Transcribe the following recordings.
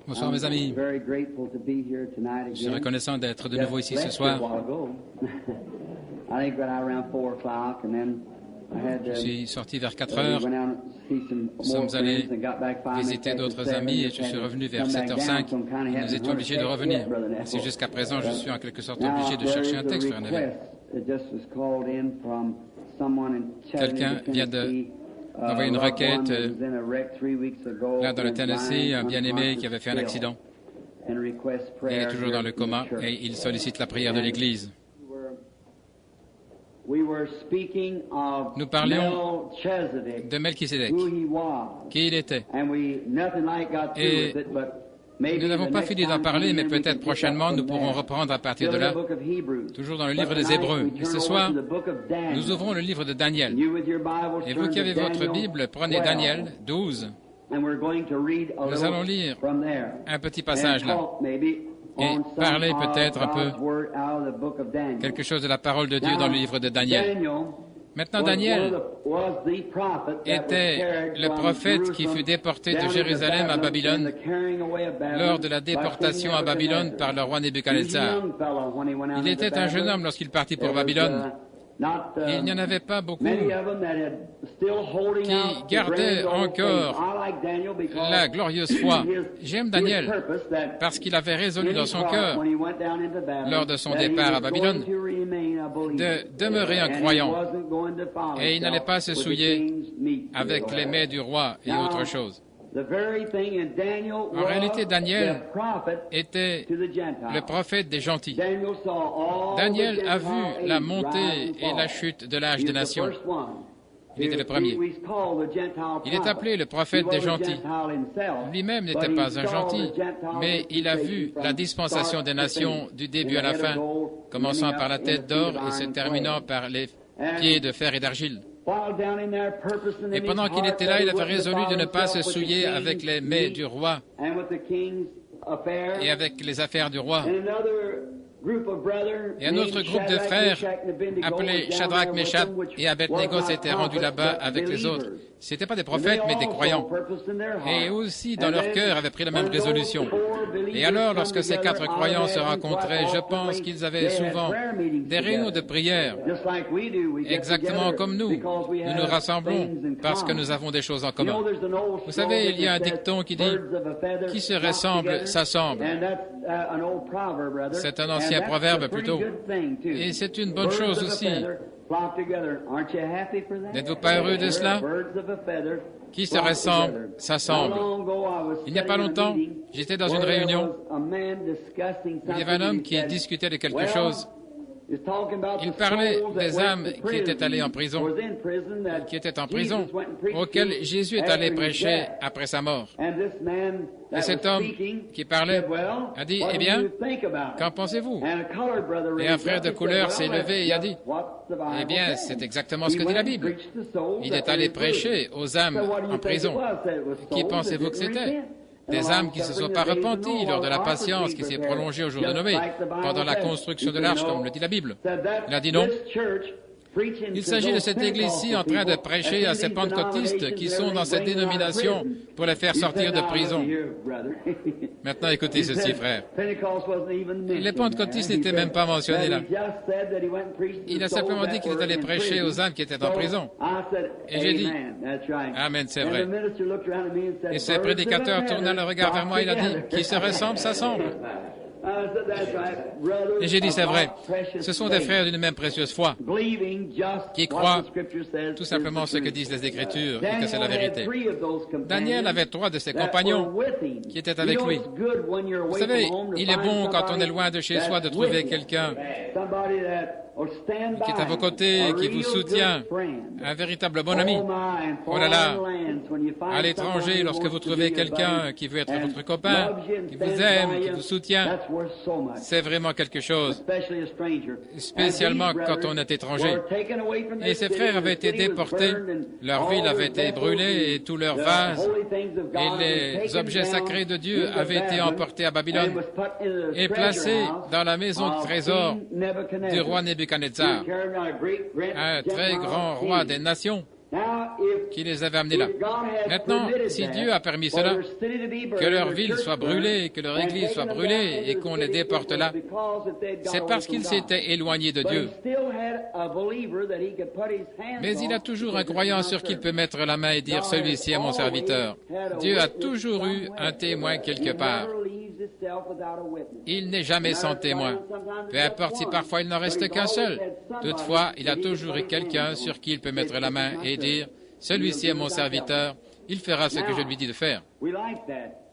Bonsoir mes amis. Je suis reconnaissant d'être de nouveau ici ce soir. Je suis sorti vers 4 heures. Nous sommes allés visiter d'autres amis et je suis revenu vers 7h05. Nous étions obligés de revenir. C'est jusqu'à présent, je suis en quelque sorte obligé de chercher un texte, frère Neville. Quelqu'un vient d'envoyer une requête là dans le Tennessee, un bien-aimé qui avait fait un accident. Il est toujours dans le coma et il sollicite la prière de l'Église. Nous parlions de Melchisédek, qui il était. Et nous n'avons pas fini d'en parler, mais peut-être prochainement nous pourrons reprendre à partir de là, toujours dans le livre des Hébreux. Et ce soir, nous ouvrons le livre de Daniel. Et vous qui avez votre Bible, prenez Daniel 12. Nous allons lire un petit passage là et parler peut-être un peu quelque chose de la parole de Dieu dans le livre de Daniel. Maintenant, Daniel était le prophète qui fut déporté de Jérusalem à Babylone lors de la déportation à Babylone par le roi Nebuchadnezzar. Il était un jeune homme lorsqu'il partit pour Babylone. Et il n'y en avait pas beaucoup qui gardaient encore la glorieuse foi. J'aime Daniel parce qu'il avait résolu dans son cœur, lors de son départ à Babylone, de demeurer un croyant. Et il n'allait pas se souiller avec les mets du roi et autre chose. En réalité, Daniel était le prophète des gentils. Daniel a vu la montée et la chute de l'âge des nations. Il était le premier. Il est appelé le prophète des gentils. Lui-même n'était pas un gentil, mais il a vu la dispensation des nations du début à la fin, commençant par la tête d'or et se terminant par les pieds de fer et d'argile. Et pendant qu'il était là, il avait résolu de ne pas se souiller avec les mets du roi et avec les affaires du roi. Et un autre groupe de frères appelés Shadrach, Meshach et Abednego s'étaient rendus là-bas avec les autres. Ce n'étaient pas des prophètes, mais des croyants. Et aussi, dans leur cœur, avaient pris la même résolution. Et alors, lorsque ces 4 croyants se rencontraient, je pense qu'ils avaient souvent des réunions de prière, exactement comme nous. Nous nous rassemblons parce que nous avons des choses en commun. Vous savez, il y a un dicton qui dit « Qui se ressemble, s'assemble ». C'est un ancien proverbe plutôt. Et c'est une bonne chose aussi. N'êtes-vous pas heureux de cela? Qui se ressemble, s'assemble. Il n'y a pas longtemps, j'étais dans une réunion où il y avait un homme qui discutait de quelque chose. Il parlait des âmes qui étaient allées en prison, auxquelles Jésus est allé prêcher après sa mort. Et cet homme qui parlait a dit, « Eh bien, qu'en pensez-vous » Et un frère de couleur s'est levé et a dit, « Eh bien, c'est exactement ce que dit la Bible. Il est allé prêcher aux âmes en prison. Qui pensez-vous que c'était ? Des âmes qui ne se sont pas repenties lors de la patience qui s'est prolongée au jour de Noé, pendant la construction de l'arche, comme le dit la Bible. » Il a dit non. Il s'agit de cette Église-ci en train de prêcher à ces pentecôtistes qui sont dans cette dénomination pour les faire sortir de prison. Maintenant, écoutez ceci, frère. Les pentecôtistes n'étaient même pas mentionnés là. Il a simplement dit qu'il est allé prêcher aux âmes qui étaient en prison. Et j'ai dit, Amen, c'est vrai. Et ce prédicateur tourna le regard vers moi, il a dit, qui se ressemble, s'assemble. Et j'ai dit, c'est vrai, ce sont des frères d'une même précieuse foi, qui croient tout simplement ce que disent les Écritures et que c'est la vérité. Daniel avait 3 de ses compagnons qui étaient avec lui. Vous savez, il est bon quand on est loin de chez soi de trouver quelqu'un qui est à vos côtés, qui vous soutient, un véritable bon ami. Oh là là, à l'étranger, lorsque vous trouvez quelqu'un qui veut être votre copain, qui vous aime, qui vous soutient, c'est vraiment quelque chose, spécialement quand on est étranger. Et ces frères avaient été déportés, leur ville avait été brûlée et tous leurs vases et les objets sacrés de Dieu avaient été emportés à Babylone et placés dans la maison de trésor du roi Nebuchadnezzar, un très grand roi des nations. qui les avait amenés là. Maintenant, si Dieu a permis cela, que leur ville soit brûlée, que leur église soit brûlée et qu'on les déporte là, c'est parce qu'ils s'étaient éloignés de Dieu. Mais il a toujours un croyant sur qui il peut mettre la main et dire « Celui-ci est mon serviteur ». Dieu a toujours eu un témoin quelque part. Il n'est jamais sans témoin. Peu importe si parfois il n'en reste qu'un seul. Toutefois, il a toujours eu quelqu'un sur qui il peut mettre la main et dire « Celui-ci est mon serviteur, il fera ce que je lui dis de faire ».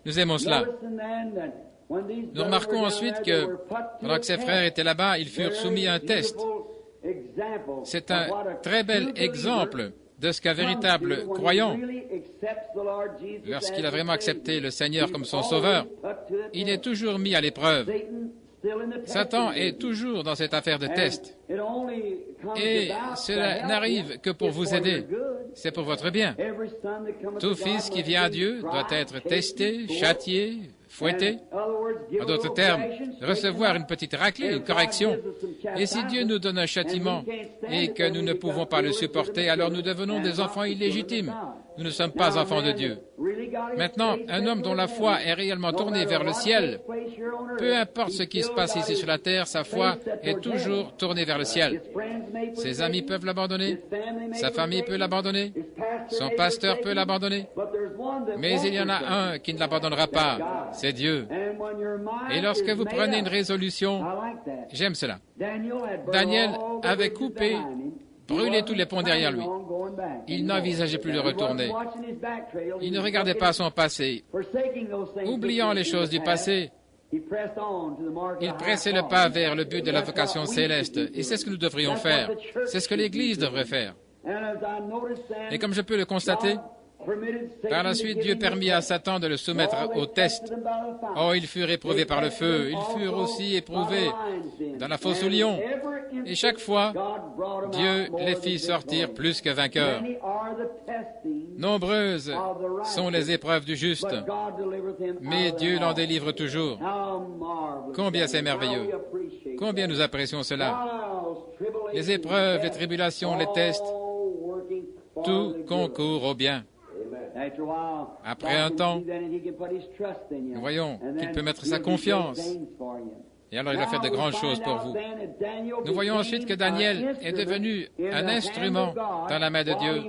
Nous aimons cela. Nous remarquons ensuite que, pendant que ses frères étaient là-bas, ils furent soumis à un test. C'est un très bel exemple de ce qu'un véritable croyant, lorsqu'il a vraiment accepté le Seigneur comme son sauveur, il est toujours mis à l'épreuve. Satan est toujours dans cette affaire de test. Et cela n'arrive que pour vous aider. C'est pour votre bien. Tout fils qui vient à Dieu doit être testé, châtié, fouetté. En d'autres termes, recevoir une petite raclée, une correction. Et si Dieu nous donne un châtiment et que nous ne pouvons pas le supporter, alors nous devenons des enfants illégitimes. Nous ne sommes pas enfants de Dieu. Maintenant, un homme dont la foi est réellement tournée vers le ciel, peu importe ce qui se passe ici sur la terre, sa foi est toujours tournée vers le ciel. Ses amis peuvent l'abandonner, sa famille peut l'abandonner, son pasteur peut l'abandonner, mais il y en a un qui ne l'abandonnera pas, c'est Dieu. Et lorsque vous prenez une résolution, j'aime cela. Daniel avait coupé, brûlé tous les ponts derrière lui. Il n'envisageait plus de retourner. Il ne regardait pas son passé. Oubliant les choses du passé, il pressait le pas vers le but de la vocation céleste. Et c'est ce que nous devrions faire. C'est ce que l'Église devrait faire. Et comme je peux le constater, par la suite, Dieu permit à Satan de le soumettre au test. Oh, ils furent éprouvés par le feu. Ils furent aussi éprouvés dans la fosse aux lions. Et chaque fois, Dieu les fit sortir plus que vainqueurs. Nombreuses sont les épreuves du juste, mais Dieu l'en délivre toujours. Combien c'est merveilleux! Combien nous apprécions cela! Les épreuves, les tribulations, les tests, tout concourt au bien. Après un temps, nous voyons qu'il peut mettre sa confiance. Et alors il va faire de grandes choses pour vous. Nous voyons ensuite que Daniel est devenu un instrument dans la main de Dieu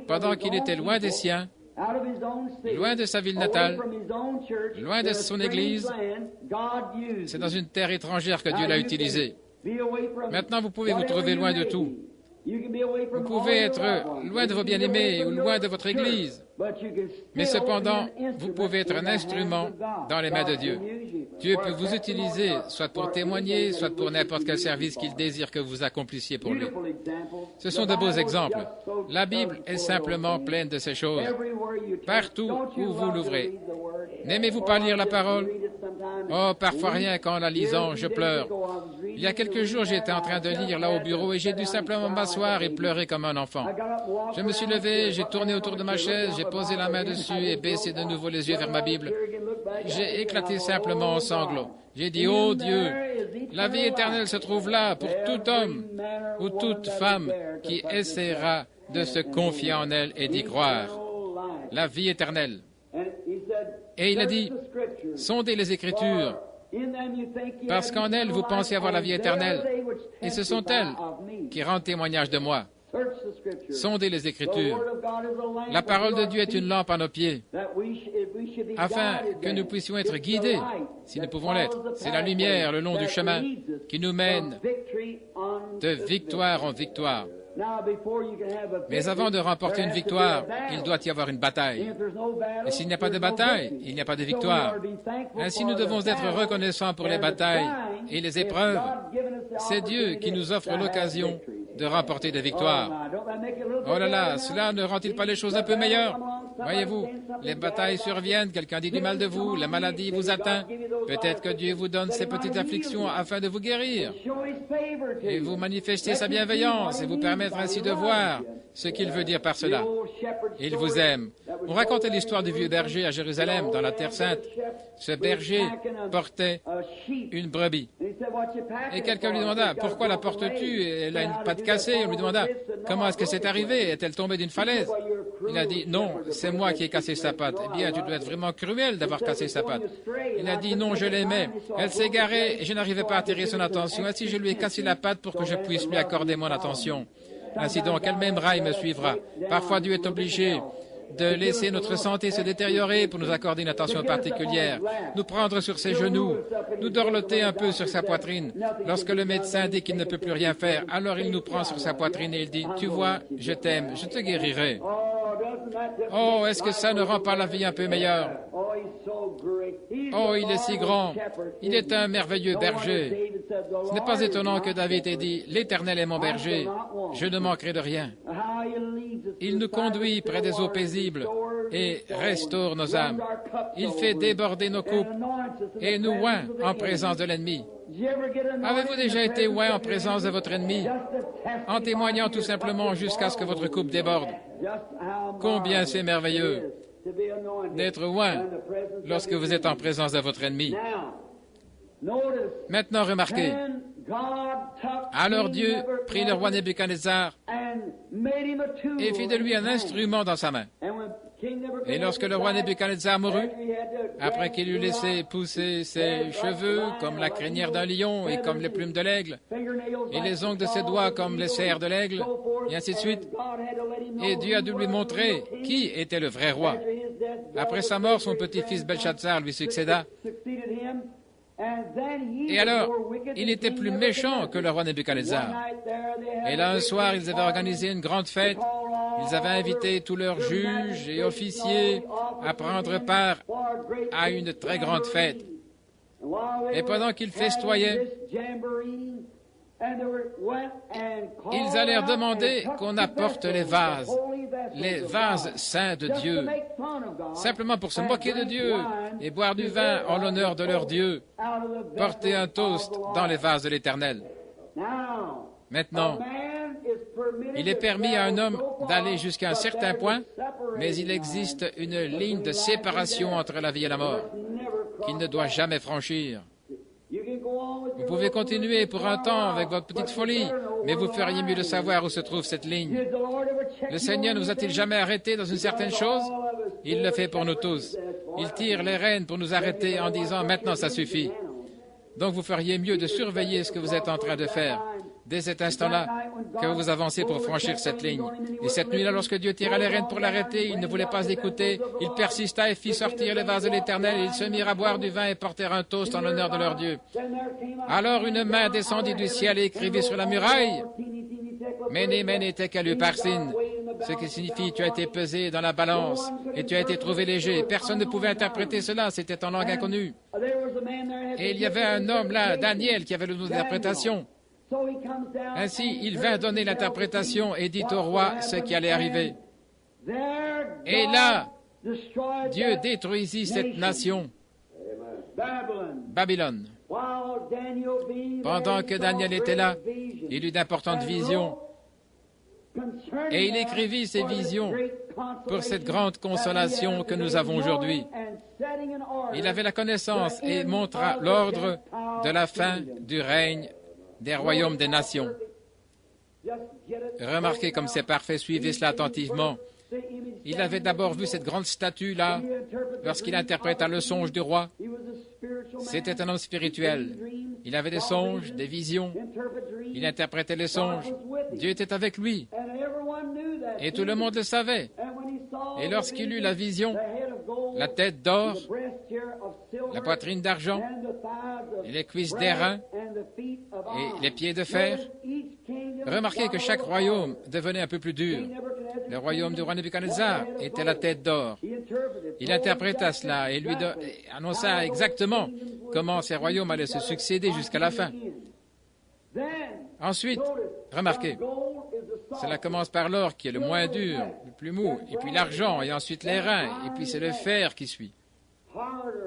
pendant qu'il était loin des siens, loin de sa ville natale, loin de son église. C'est dans une terre étrangère que Dieu l'a utilisé. Maintenant, vous pouvez vous trouver loin de tout. Vous pouvez être loin de vos bien-aimés ou loin de votre Église, mais cependant, vous pouvez être un instrument dans les mains de Dieu. Dieu peut vous utiliser, soit pour témoigner, soit pour n'importe quel service qu'il désire que vous accomplissiez pour lui. Ce sont de beaux exemples. La Bible est simplement pleine de ces choses. Partout où vous l'ouvrez. N'aimez-vous pas lire la parole? Oh, parfois rien qu'en la lisant, je pleure. Il y a quelques jours, j'étais en train de lire là au bureau et j'ai dû simplement m'asseoir et pleurer comme un enfant. Je me suis levé, j'ai tourné autour de ma chaise, j'ai posé la main dessus et baissé de nouveau les yeux vers ma Bible. J'ai éclaté simplement en sanglots. J'ai dit, oh Dieu, la vie éternelle se trouve là pour tout homme ou toute femme qui essaiera de se confier en elle et d'y croire. La vie éternelle. Et il a dit, sondez les Écritures, parce qu'en elles, vous pensez avoir la vie éternelle, et ce sont elles qui rendent témoignage de moi. Sondez les Écritures. La parole de Dieu est une lampe à nos pieds, afin que nous puissions être guidés, si nous pouvons l'être. C'est la lumière le long du chemin qui nous mène de victoire en victoire. Mais avant de remporter une victoire, il doit y avoir une bataille. Et s'il n'y a pas de bataille, il n'y a pas de victoire. Ainsi, nous devons être reconnaissants pour les batailles et les épreuves. C'est Dieu qui nous offre l'occasion de remporter des victoires. Oh là là, cela ne rend-il pas les choses un peu meilleures? Voyez-vous, les batailles surviennent, quelqu'un dit du mal de vous, la maladie vous atteint. Peut-être que Dieu vous donne ces petites afflictions afin de vous guérir. Et vous manifestez sa bienveillance et vous permettre ainsi de voir ce qu'il veut dire par cela. Il vous aime. On racontait l'histoire du vieux berger à Jérusalem, dans la Terre Sainte. Ce berger portait une brebis. Et quelqu'un lui demanda, pourquoi la portes-tu? Elle a une patte cassée. On lui demanda, comment est-ce que c'est arrivé? Est-elle tombée d'une falaise? Il a dit, non, c'est moi qui ai cassé sa patte. Eh bien, tu dois être vraiment cruel d'avoir cassé sa patte. Il a dit, non, je l'aimais. Elle s'est égarée et je n'arrivais pas à attirer son attention. Ainsi, je lui ai cassé la patte pour que je puisse lui accorder mon attention. Ainsi donc, elle-même rail me suivra. Parfois, Dieu est obligé de laisser notre santé se détériorer pour nous accorder une attention particulière, nous prendre sur ses genoux, nous dorloter un peu sur sa poitrine. Lorsque le médecin dit qu'il ne peut plus rien faire, alors il nous prend sur sa poitrine et il dit, « Tu vois, je t'aime, je te guérirai. » Oh, est-ce que ça ne rend pas la vie un peu meilleure? Oh, il est si grand. Il est un merveilleux berger. Ce n'est pas étonnant que David ait dit, « L'Éternel est mon berger, je ne manquerai de rien. » Il nous conduit près des eaux paisibles et restaure nos âmes. Il fait déborder nos coupes et nous oint en présence de l'ennemi. Avez-vous déjà été oint en présence de votre ennemi, en témoignant tout simplement jusqu'à ce que votre coupe déborde? Combien c'est merveilleux d'être oint lorsque vous êtes en présence de votre ennemi. Maintenant, remarquez, alors Dieu prit le roi Nebuchadnezzar et fit de lui un instrument dans sa main. Et lorsque le roi Nebuchadnezzar mourut, après qu'il eut laissé pousser ses cheveux comme la crinière d'un lion et comme les plumes de l'aigle, et les ongles de ses doigts comme les serres de l'aigle, et ainsi de suite, et Dieu a dû lui montrer qui était le vrai roi. Après sa mort, son petit-fils Belshazzar lui succéda. Et alors, il était plus méchant que le roi Nebuchadnezzar. Et là, un soir, ils avaient organisé une grande fête. Ils avaient invité tous leurs juges et officiers à prendre part à une très grande fête. Et pendant qu'ils festoyaient, ils allèrent demander qu'on apporte les vases saints de Dieu, simplement pour se moquer de Dieu et boire du vin en l'honneur de leur Dieu, porter un toast dans les vases de l'Éternel. Maintenant, il est permis à un homme d'aller jusqu'à un certain point, mais il existe une ligne de séparation entre la vie et la mort qu'il ne doit jamais franchir. Vous pouvez continuer pour un temps avec votre petite folie, mais vous feriez mieux de savoir où se trouve cette ligne. Le Seigneur ne vous a-t-il jamais arrêté dans une certaine chose? Il le fait pour nous tous. Il tire les rênes pour nous arrêter en disant « Maintenant, ça suffit ». Donc, vous feriez mieux de surveiller ce que vous êtes en train de faire dès cet instant-là que vous avancez pour franchir cette ligne. Et cette nuit-là, lorsque Dieu tira les rênes pour l'arrêter, il ne voulait pas écouter. Il persista et fit sortir les vases de l'Éternel. Ils se mirent à boire du vin et portèrent un toast en l'honneur de leur Dieu. Alors une main descendit du ciel et écrivit sur la muraille « Mene, mene, tekel uparsin », ce qui signifie « Tu as été pesé dans la balance et tu as été trouvé léger ». Personne ne pouvait interpréter cela, c'était en langue inconnue. Et il y avait un homme là, Daniel, qui avait le nom d'interprétation. Ainsi, il vint donner l'interprétation et dit au roi ce qui allait arriver. Et là, Dieu détruisit cette nation, Babylone. Pendant que Daniel était là, il eut d'importantes visions. Et il écrivit ces visions pour cette grande consolation que nous avons aujourd'hui. Il avait la connaissance et montra l'ordre de la fin du règne des royaumes des nations. Remarquez comme c'est parfait, suivez cela attentivement. Il avait d'abord vu cette grande statue-là lorsqu'il interpréta le songe du roi. C'était un homme spirituel. Il avait des songes, des visions. Il interprétait les songes. Dieu était avec lui. Et tout le monde le savait. Et lorsqu'il eut la vision, la tête d'or, la poitrine d'argent, et les cuisses d'airain, et les pieds de fer, remarquez que chaque royaume devenait un peu plus dur. Le royaume du roi Nebuchadnezzar était la tête d'or. Il interpréta cela et lui annonça exactement comment ces royaumes allaient se succéder jusqu'à la fin. Ensuite, remarquez, cela commence par l'or qui est le moins dur, le plus mou, et puis l'argent, et ensuite l'airain, et puis c'est le fer qui suit.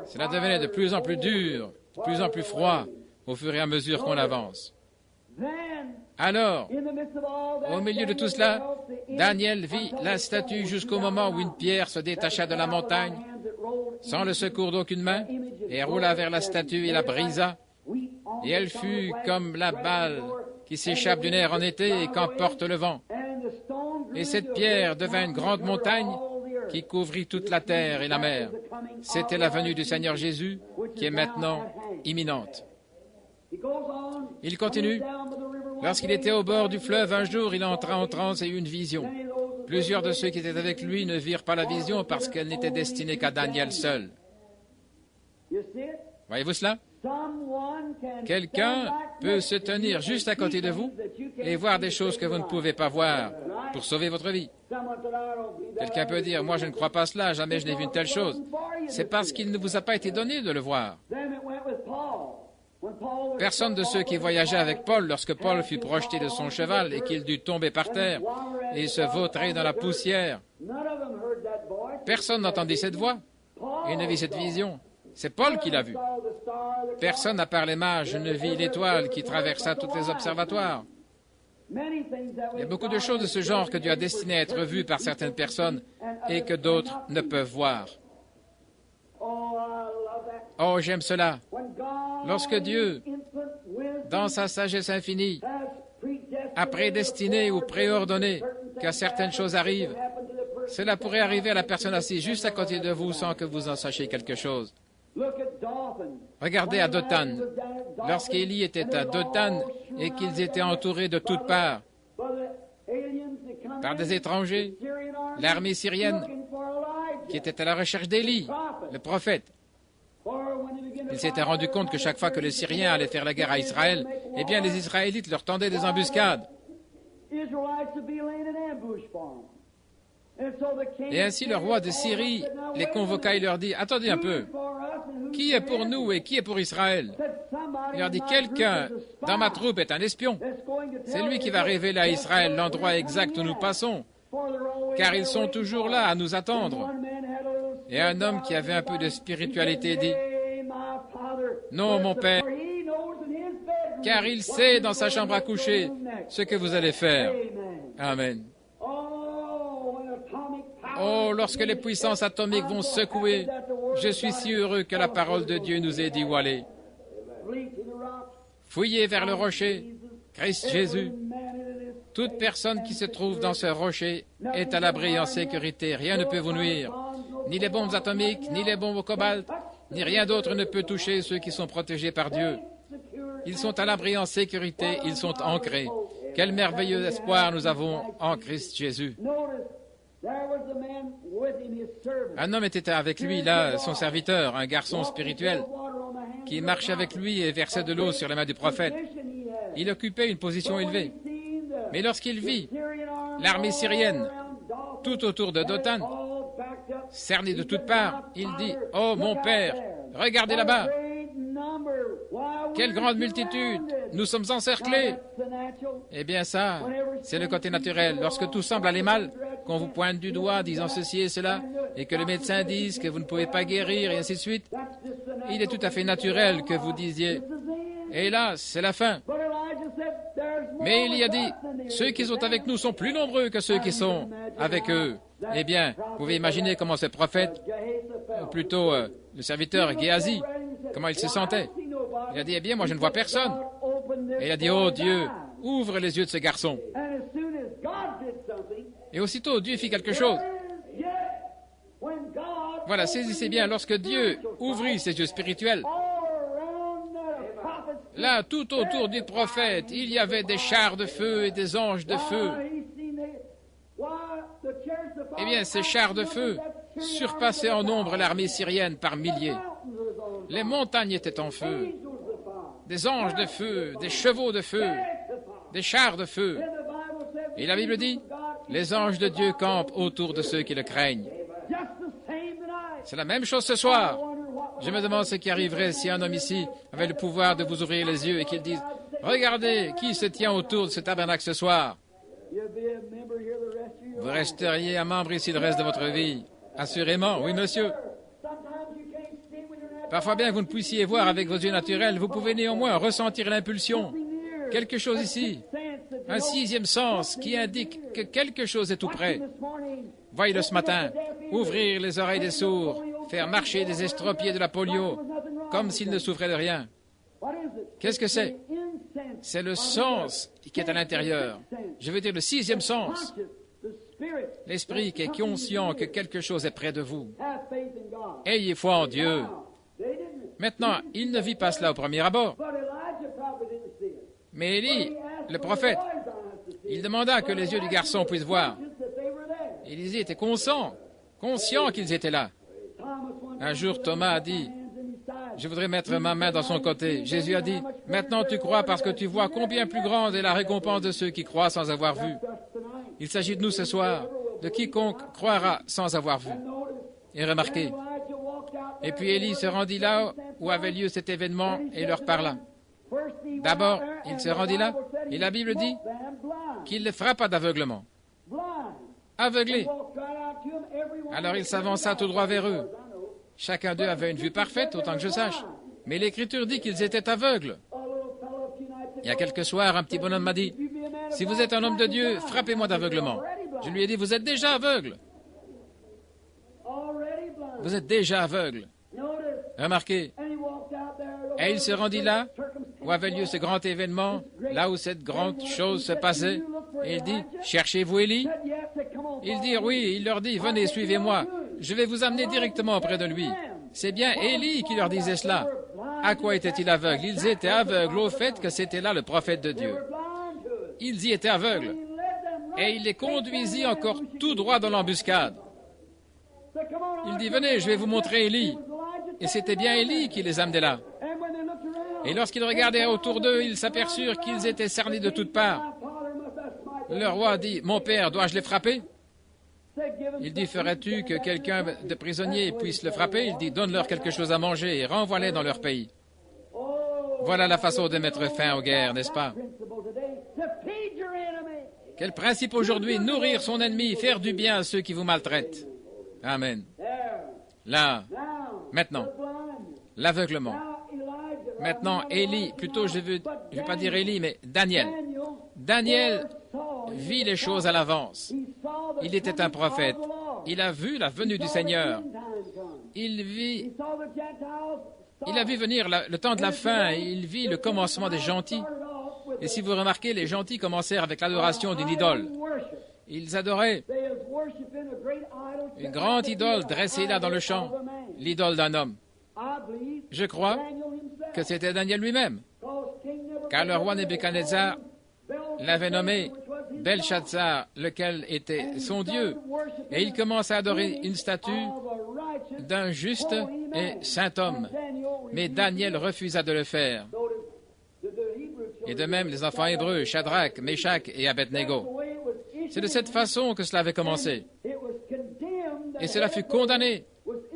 Cela devenait de plus en plus dur, de plus en plus froid, au fur et à mesure qu'on avance. Alors, au milieu de tout cela, Daniel vit la statue jusqu'au moment où une pierre se détacha de la montagne, sans le secours d'aucune main, et roula vers la statue et la brisa, et elle fut comme la balle qui s'échappe du nerf en été et qu'emporte le vent. Et cette pierre devint une grande montagne qui couvrit toute la terre et la mer. C'était la venue du Seigneur Jésus qui est maintenant imminente. Il continue. Lorsqu'il était au bord du fleuve, un jour, il entra en transe et eut une vision. Plusieurs de ceux qui étaient avec lui ne virent pas la vision parce qu'elle n'était destinée qu'à Daniel seul. Voyez-vous cela? Quelqu'un peut se tenir juste à côté de vous et voir des choses que vous ne pouvez pas voir pour sauver votre vie. Quelqu'un peut dire, moi je ne crois pas cela, jamais je n'ai vu une telle chose. C'est parce qu'il ne vous a pas été donné de le voir. Personne de ceux qui voyageaient avec Paul, lorsque Paul fut projeté de son cheval et qu'il dut tomber par terre et se vautrer dans la poussière, personne n'entendit cette voix et ne vit cette vision. C'est Paul qui l'a vu. Personne, à part les mages, ne vit l'étoile qui traversa tous les observatoires. Il y a beaucoup de choses de ce genre que Dieu a destinées à être vues par certaines personnes et que d'autres ne peuvent voir. Oh, j'aime cela. Lorsque Dieu, dans sa sagesse infinie, a prédestiné ou préordonné que certaines choses arrivent, cela pourrait arriver à la personne assise juste à côté de vous sans que vous en sachiez quelque chose. Regardez à Dothan. Lorsqu'Élie était à Dothan et qu'ils étaient entourés de toutes parts par des étrangers, l'armée syrienne qui était à la recherche d'Élie, le prophète, il s'était rendu compte que chaque fois que les Syriens allaient faire la guerre à Israël, eh bien les Israélites leur tendaient des embuscades. Et ainsi le roi de Syrie les convoqua et leur dit, « Attendez un peu, qui est pour nous et qui est pour Israël ?» Il leur dit, « Quelqu'un dans ma troupe est un espion. C'est lui qui va révéler à Israël l'endroit exact où nous passons, car ils sont toujours là à nous attendre. » Et un homme qui avait un peu de spiritualité dit, « Non, mon père, car il sait dans sa chambre à coucher ce que vous allez faire. » Amen. Oh, lorsque les puissances atomiques vont secouer, je suis si heureux que la parole de Dieu nous ait dit où aller. Fouillez vers le rocher, Christ Jésus. Toute personne qui se trouve dans ce rocher est à l'abri et en sécurité. Rien ne peut vous nuire. Ni les bombes atomiques, ni les bombes au cobalt, ni rien d'autre ne peut toucher ceux qui sont protégés par Dieu. Ils sont à l'abri en sécurité, ils sont ancrés. Quel merveilleux espoir nous avons en Christ Jésus. Un homme était avec lui, là, son serviteur, un garçon spirituel, qui marchait avec lui et versait de l'eau sur les mains du prophète. Il occupait une position élevée. Mais lorsqu'il vit l'armée syrienne tout autour de Dothan, cernée de toutes parts, il dit, « Oh, mon père, regardez là-bas! Quelle grande multitude! Nous sommes encerclés! » Eh bien ça, c'est le côté naturel. Lorsque tout semble aller mal, qu'on vous pointe du doigt disant ceci et cela, et que le médecin dise que vous ne pouvez pas guérir, et ainsi de suite, il est tout à fait naturel que vous disiez, « Hélas, c'est la fin. » Mais il y a dit, « Ceux qui sont avec nous sont plus nombreux que ceux qui sont avec eux. » Eh bien, vous pouvez imaginer comment ce prophète, ou plutôt le serviteur Géasi, comment il se sentait. Il a dit, « Eh bien, moi je ne vois personne. » Et il a dit, « Oh Dieu, ouvre les yeux de ce garçon. » Et aussitôt, Dieu fit quelque chose. Voilà, saisissez bien, lorsque Dieu ouvrit ses yeux spirituels, là, tout autour du prophète, il y avait des chars de feu et des anges de feu. Eh bien, ces chars de feu surpassaient en nombre l'armée syrienne par milliers. Les montagnes étaient en feu. Des anges de feu, des chevaux de feu, des chars de feu. Et la Bible dit, les anges de Dieu campent autour de ceux qui le craignent. C'est la même chose ce soir. Je me demande ce qui arriverait si un homme ici avait le pouvoir de vous ouvrir les yeux et qu'il dise, « Regardez qui se tient autour de ce tabernacle ce soir. » Vous resteriez un membre ici le reste de votre vie. Assurément, oui monsieur. Parfois bien que vous ne puissiez voir avec vos yeux naturels, vous pouvez néanmoins ressentir l'impulsion. Quelque chose ici, un sixième sens qui indique que quelque chose est tout près. Voyez-le ce matin, ouvrir les oreilles des sourds, faire marcher des estropiés de la polio, comme s'ils ne souffraient de rien. Qu'est-ce que c'est? C'est le sens qui est à l'intérieur. Je veux dire le sixième sens. l'esprit qui est conscient que quelque chose est près de vous. Ayez foi en Dieu. Maintenant, il ne vit pas cela au premier abord. Mais Élie, le prophète, il demanda que les yeux du garçon puissent voir. Élie était conscient qu'ils étaient là. Un jour, Thomas a dit, « Je voudrais mettre ma main dans son côté. » Jésus a dit, « Maintenant tu crois parce que tu vois combien plus grande est la récompense de ceux qui croient sans avoir vu. » Il s'agit de nous ce soir, de quiconque croira sans avoir vu. Et remarquez, et puis Élie se rendit là où avait lieu cet événement et leur parla. D'abord, il se rendit là, et la Bible dit qu'il les frappa d'aveuglement. Aveuglés. Alors il s'avança tout droit vers eux. Chacun d'eux avait une vue parfaite, autant que je sache. Mais l'Écriture dit qu'ils étaient aveugles. Il y a quelques soirs, un petit bonhomme m'a dit, « Si vous êtes un homme de Dieu, frappez-moi d'aveuglement. » Je lui ai dit, « Vous êtes déjà aveugle. Vous êtes déjà aveugle. » Remarquez. Et il se rendit là où avait lieu ce grand événement, là où cette grande chose se passait. Et il dit, « Cherchez-vous Élie ?» Ils dirent, « Oui. » Il leur dit, « Venez, suivez-moi. Je vais vous amener directement auprès de lui. » C'est bien Élie qui leur disait cela. À quoi étaient-ils aveugles? Ils étaient aveugles au fait que c'était là le prophète de Dieu. Ils y étaient aveugles. Et il les conduisit encore tout droit dans l'embuscade. Il dit, « Venez, je vais vous montrer Élie. » Et c'était bien Élie qui les amenait là. Et lorsqu'ils regardaient autour d'eux, ils s'aperçurent qu'ils étaient cernés de toutes parts. Le roi dit, « Mon père, dois-je les frapper ?» Il dit, « Ferais-tu que quelqu'un de prisonnier puisse le frapper ?» Il dit, « Donne-leur quelque chose à manger et renvoie-les dans leur pays. » Voilà la façon de mettre fin aux guerres, n'est-ce pas? Quel principe aujourd'hui? Nourrir son ennemi, faire du bien à ceux qui vous maltraitent. Amen. Là, maintenant, l'aveuglement. Maintenant, Élie, plutôt je ne vais pas dire Élie, mais Daniel. Daniel vit les choses à l'avance. Il était un prophète. Il a vu la venue du Seigneur. Il a vu venir le temps de la fin. Il vit le commencement des gentils. Et si vous remarquez, les gentils commencèrent avec l'adoration d'une idole. Ils adoraient une grande idole dressée là dans le champ, l'idole d'un homme. Je crois que c'était Daniel lui-même, car le roi Nebuchadnezzar l'avait nommé Belshazzar, lequel était son Dieu, et il commence à adorer une statue d'un juste et saint homme. Mais Daniel refusa de le faire. Et de même, les enfants hébreux, Shadrach, Meshach et Abednego. C'est de cette façon que cela avait commencé. Et cela fut condamné.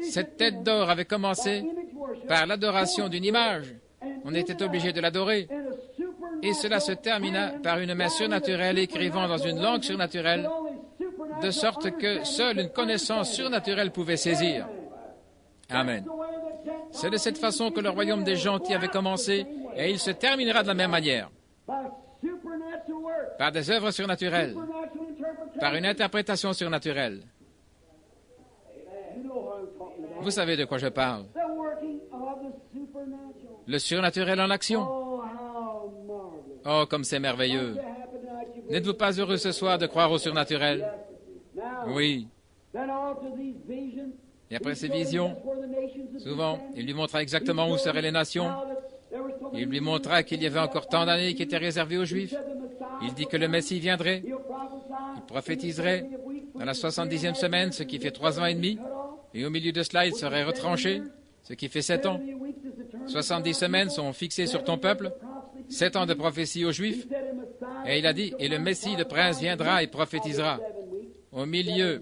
Cette tête d'or avait commencé par l'adoration d'une image. On était obligé de l'adorer. Et cela se termina par une main surnaturelle écrivant dans une langue surnaturelle, de sorte que seule une connaissance surnaturelle pouvait saisir. Amen. C'est de cette façon que le royaume des gentils avait commencé, et il se terminera de la même manière. Par des œuvres surnaturelles, par une interprétation surnaturelle. Vous savez de quoi je parle. Le surnaturel en action. Oh, comme c'est merveilleux. N'êtes-vous pas heureux ce soir de croire au surnaturel? Oui. Et après ces visions, souvent, il lui montra exactement où seraient les nations. Il lui montra qu'il y avait encore tant d'années qui étaient réservées aux Juifs. Il dit que le Messie viendrait. Il prophétiserait dans la 70e semaine, ce qui fait 3 ans et demi. Et au milieu de cela, il serait retranché, ce qui fait 7 ans. 70 semaines sont fixées sur ton peuple, 7 ans de prophétie aux Juifs. Et il a dit, et le Messie, le prince, viendra et prophétisera. Au milieu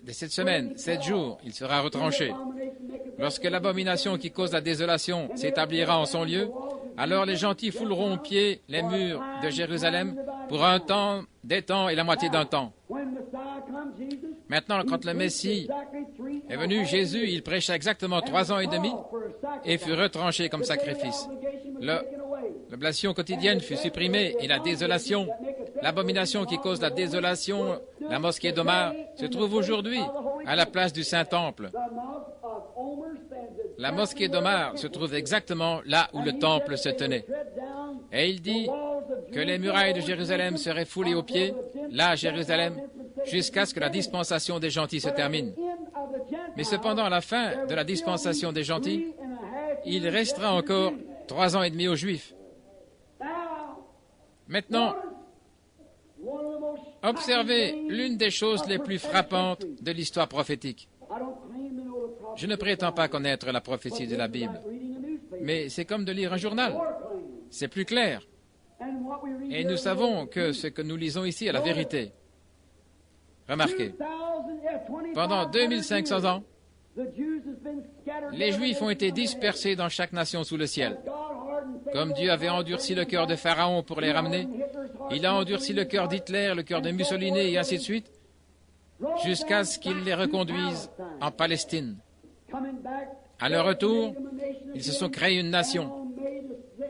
de cette semaine, 7 jours, il sera retranché. Lorsque l'abomination qui cause la désolation s'établira en son lieu, alors les gentils fouleront aux pieds les murs de Jérusalem pour un temps, des temps et la moitié d'un temps. Maintenant, quand le Messie est venu, Jésus, il prêcha exactement 3 ans et demi et fut retranché comme sacrifice. L'oblation quotidienne fut supprimée et la désolation, l'abomination qui cause la désolation, la mosquée d'Omar, se trouve aujourd'hui à la place du Saint-Temple. La mosquée d'Omar se trouve exactement là où le temple se tenait. Et il dit que les murailles de Jérusalem seraient foulées aux pieds, là à Jérusalem, jusqu'à ce que la dispensation des gentils se termine. Mais cependant, à la fin de la dispensation des gentils, il restera encore 3 ans et demi aux Juifs. Maintenant, observez l'une des choses les plus frappantes de l'histoire prophétique. Je ne prétends pas connaître la prophétie de la Bible, mais c'est comme de lire un journal. C'est plus clair. Et nous savons que ce que nous lisons ici est la vérité. Remarquez, pendant 2500 ans, les Juifs ont été dispersés dans chaque nation sous le ciel. Comme Dieu avait endurci le cœur de Pharaon pour les ramener, il a endurci le cœur d'Hitler, le cœur de Mussolini et ainsi de suite, jusqu'à ce qu'il les reconduise en Palestine. À leur retour, ils se sont créés une nation.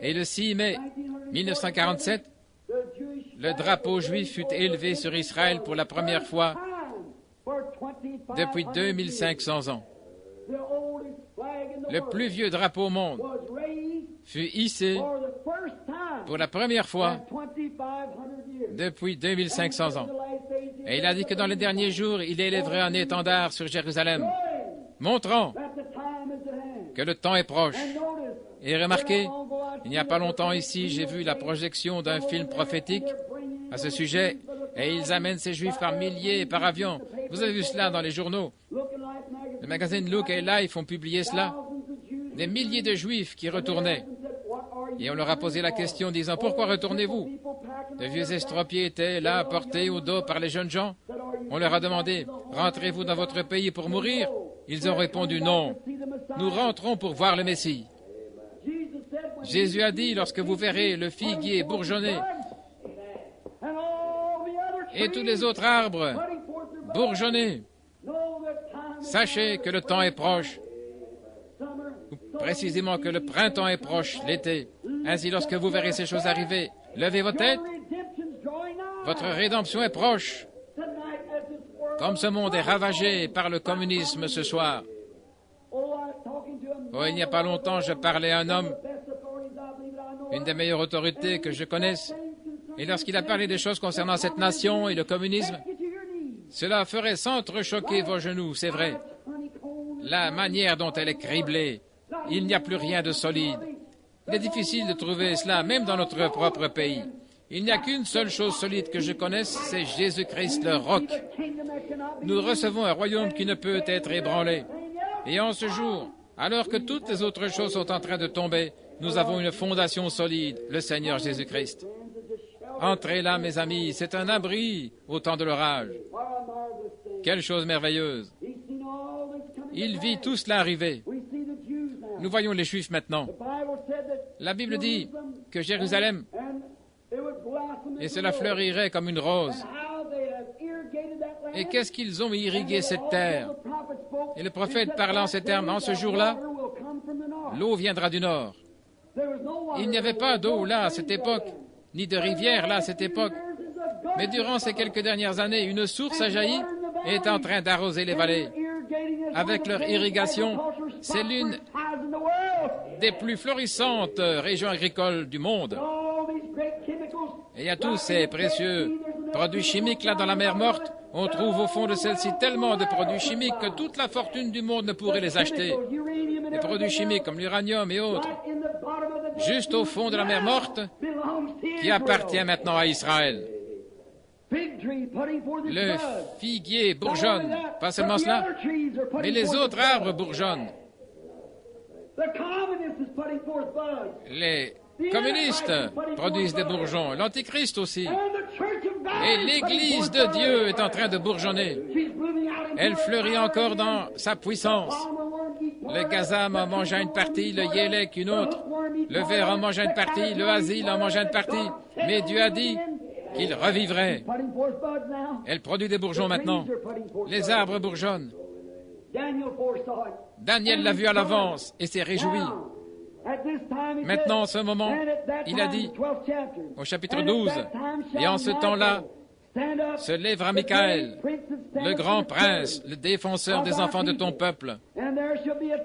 Et le 6 mai 1947, le drapeau juif fut élevé sur Israël pour la première fois depuis 2500 ans. Le plus vieux drapeau au monde fut hissé pour la première fois depuis 2500 ans. Et il a dit que dans les derniers jours, il élèverait un étendard sur Jérusalem, montrant que le temps est proche. Et remarquez, il n'y a pas longtemps ici, j'ai vu la projection d'un film prophétique à ce sujet, et ils amènent ces Juifs par milliers par avion. Vous avez vu cela dans les journaux. Le magazine Look et Life ont publié cela. Des milliers de Juifs qui retournaient. Et on leur a posé la question disant, pourquoi retournez-vous? De vieux estropiés étaient là, portés au dos par les jeunes gens. On leur a demandé, rentrez-vous dans votre pays pour mourir? Ils ont répondu, non, nous rentrons pour voir le Messie. Jésus a dit, lorsque vous verrez le figuier bourgeonner et tous les autres arbres bourgeonner, sachez que le temps est proche, ou précisément que le printemps est proche, l'été. Ainsi, lorsque vous verrez ces choses arriver, levez vos têtes, votre rédemption est proche. Comme ce monde est ravagé par le communisme ce soir. Oh, il n'y a pas longtemps, je parlais à un homme, une des meilleures autorités que je connaisse, et lorsqu'il a parlé des choses concernant cette nation et le communisme, cela ferait s'entrechoquer vos genoux, c'est vrai. La manière dont elle est criblée, il n'y a plus rien de solide. Il est difficile de trouver cela, même dans notre propre pays. Il n'y a qu'une seule chose solide que je connaisse, c'est Jésus-Christ, le roc. Nous recevons un royaume qui ne peut être ébranlé. Et en ce jour, alors que toutes les autres choses sont en train de tomber, nous avons une fondation solide, le Seigneur Jésus-Christ. Entrez là, mes amis, c'est un abri au temps de l'orage. Quelle chose merveilleuse. Il vit tout cela arriver. Nous voyons les Juifs maintenant. La Bible dit que Jérusalem, et cela fleurirait comme une rose. Et qu'est-ce qu'ils ont irrigué cette terre? Et le prophète parlant en ces termes, en ce jour-là, l'eau viendra du nord. Il n'y avait pas d'eau là à cette époque, ni de rivière là à cette époque. Mais durant ces quelques dernières années, une source a jailli et est en train d'arroser les vallées. Avec leur irrigation, c'est l'une des plus florissantes régions agricoles du monde. Et il y a tous ces précieux produits chimiques là dans la mer morte. On trouve au fond de celle-ci tellement de produits chimiques que toute la fortune du monde ne pourrait les acheter. Des produits chimiques comme l'uranium et autres, juste au fond de la mer morte, qui appartient maintenant à Israël. Le figuier bourgeonne, pas seulement cela, mais les autres arbres bourgeonnent. Les communistes produisent des bourgeons, l'Antichrist aussi. Et l'Église de Dieu est en train de bourgeonner. Elle fleurit encore dans sa puissance. Le gazam en mangeant une partie, le yélek une autre, le ver en mangeant une partie, le hasil en mangeant une partie. Mais Dieu a dit qu'il revivrait. Elle produit des bourgeons maintenant. Les arbres bourgeonnent. Daniel l'a vu à l'avance et s'est réjoui. Maintenant, en ce moment, il a dit, au chapitre 12, « Et en ce temps-là, se lèvera Michaël, le grand prince, le défenseur des enfants de ton peuple.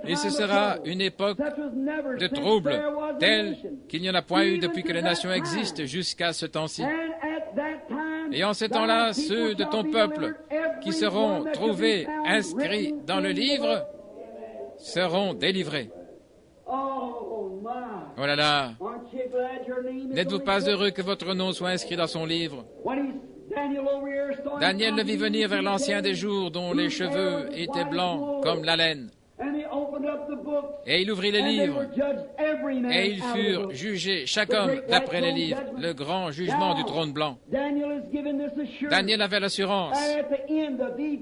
Et ce sera une époque de trouble, telle qu'il n'y en a point eu depuis que les nations existent jusqu'à ce temps-ci. Et en ce temps-là, ceux de ton peuple qui seront trouvés inscrits dans le livre seront délivrés. Oh là là! N'êtes-vous pas heureux que votre nom soit inscrit dans son livre? Daniel le vit venir vers l'ancien des jours dont les cheveux étaient blancs comme la laine. Et il ouvrit les livres, et ils furent jugés, chaque homme d'après les livres, le grand jugement du trône blanc. Daniel avait l'assurance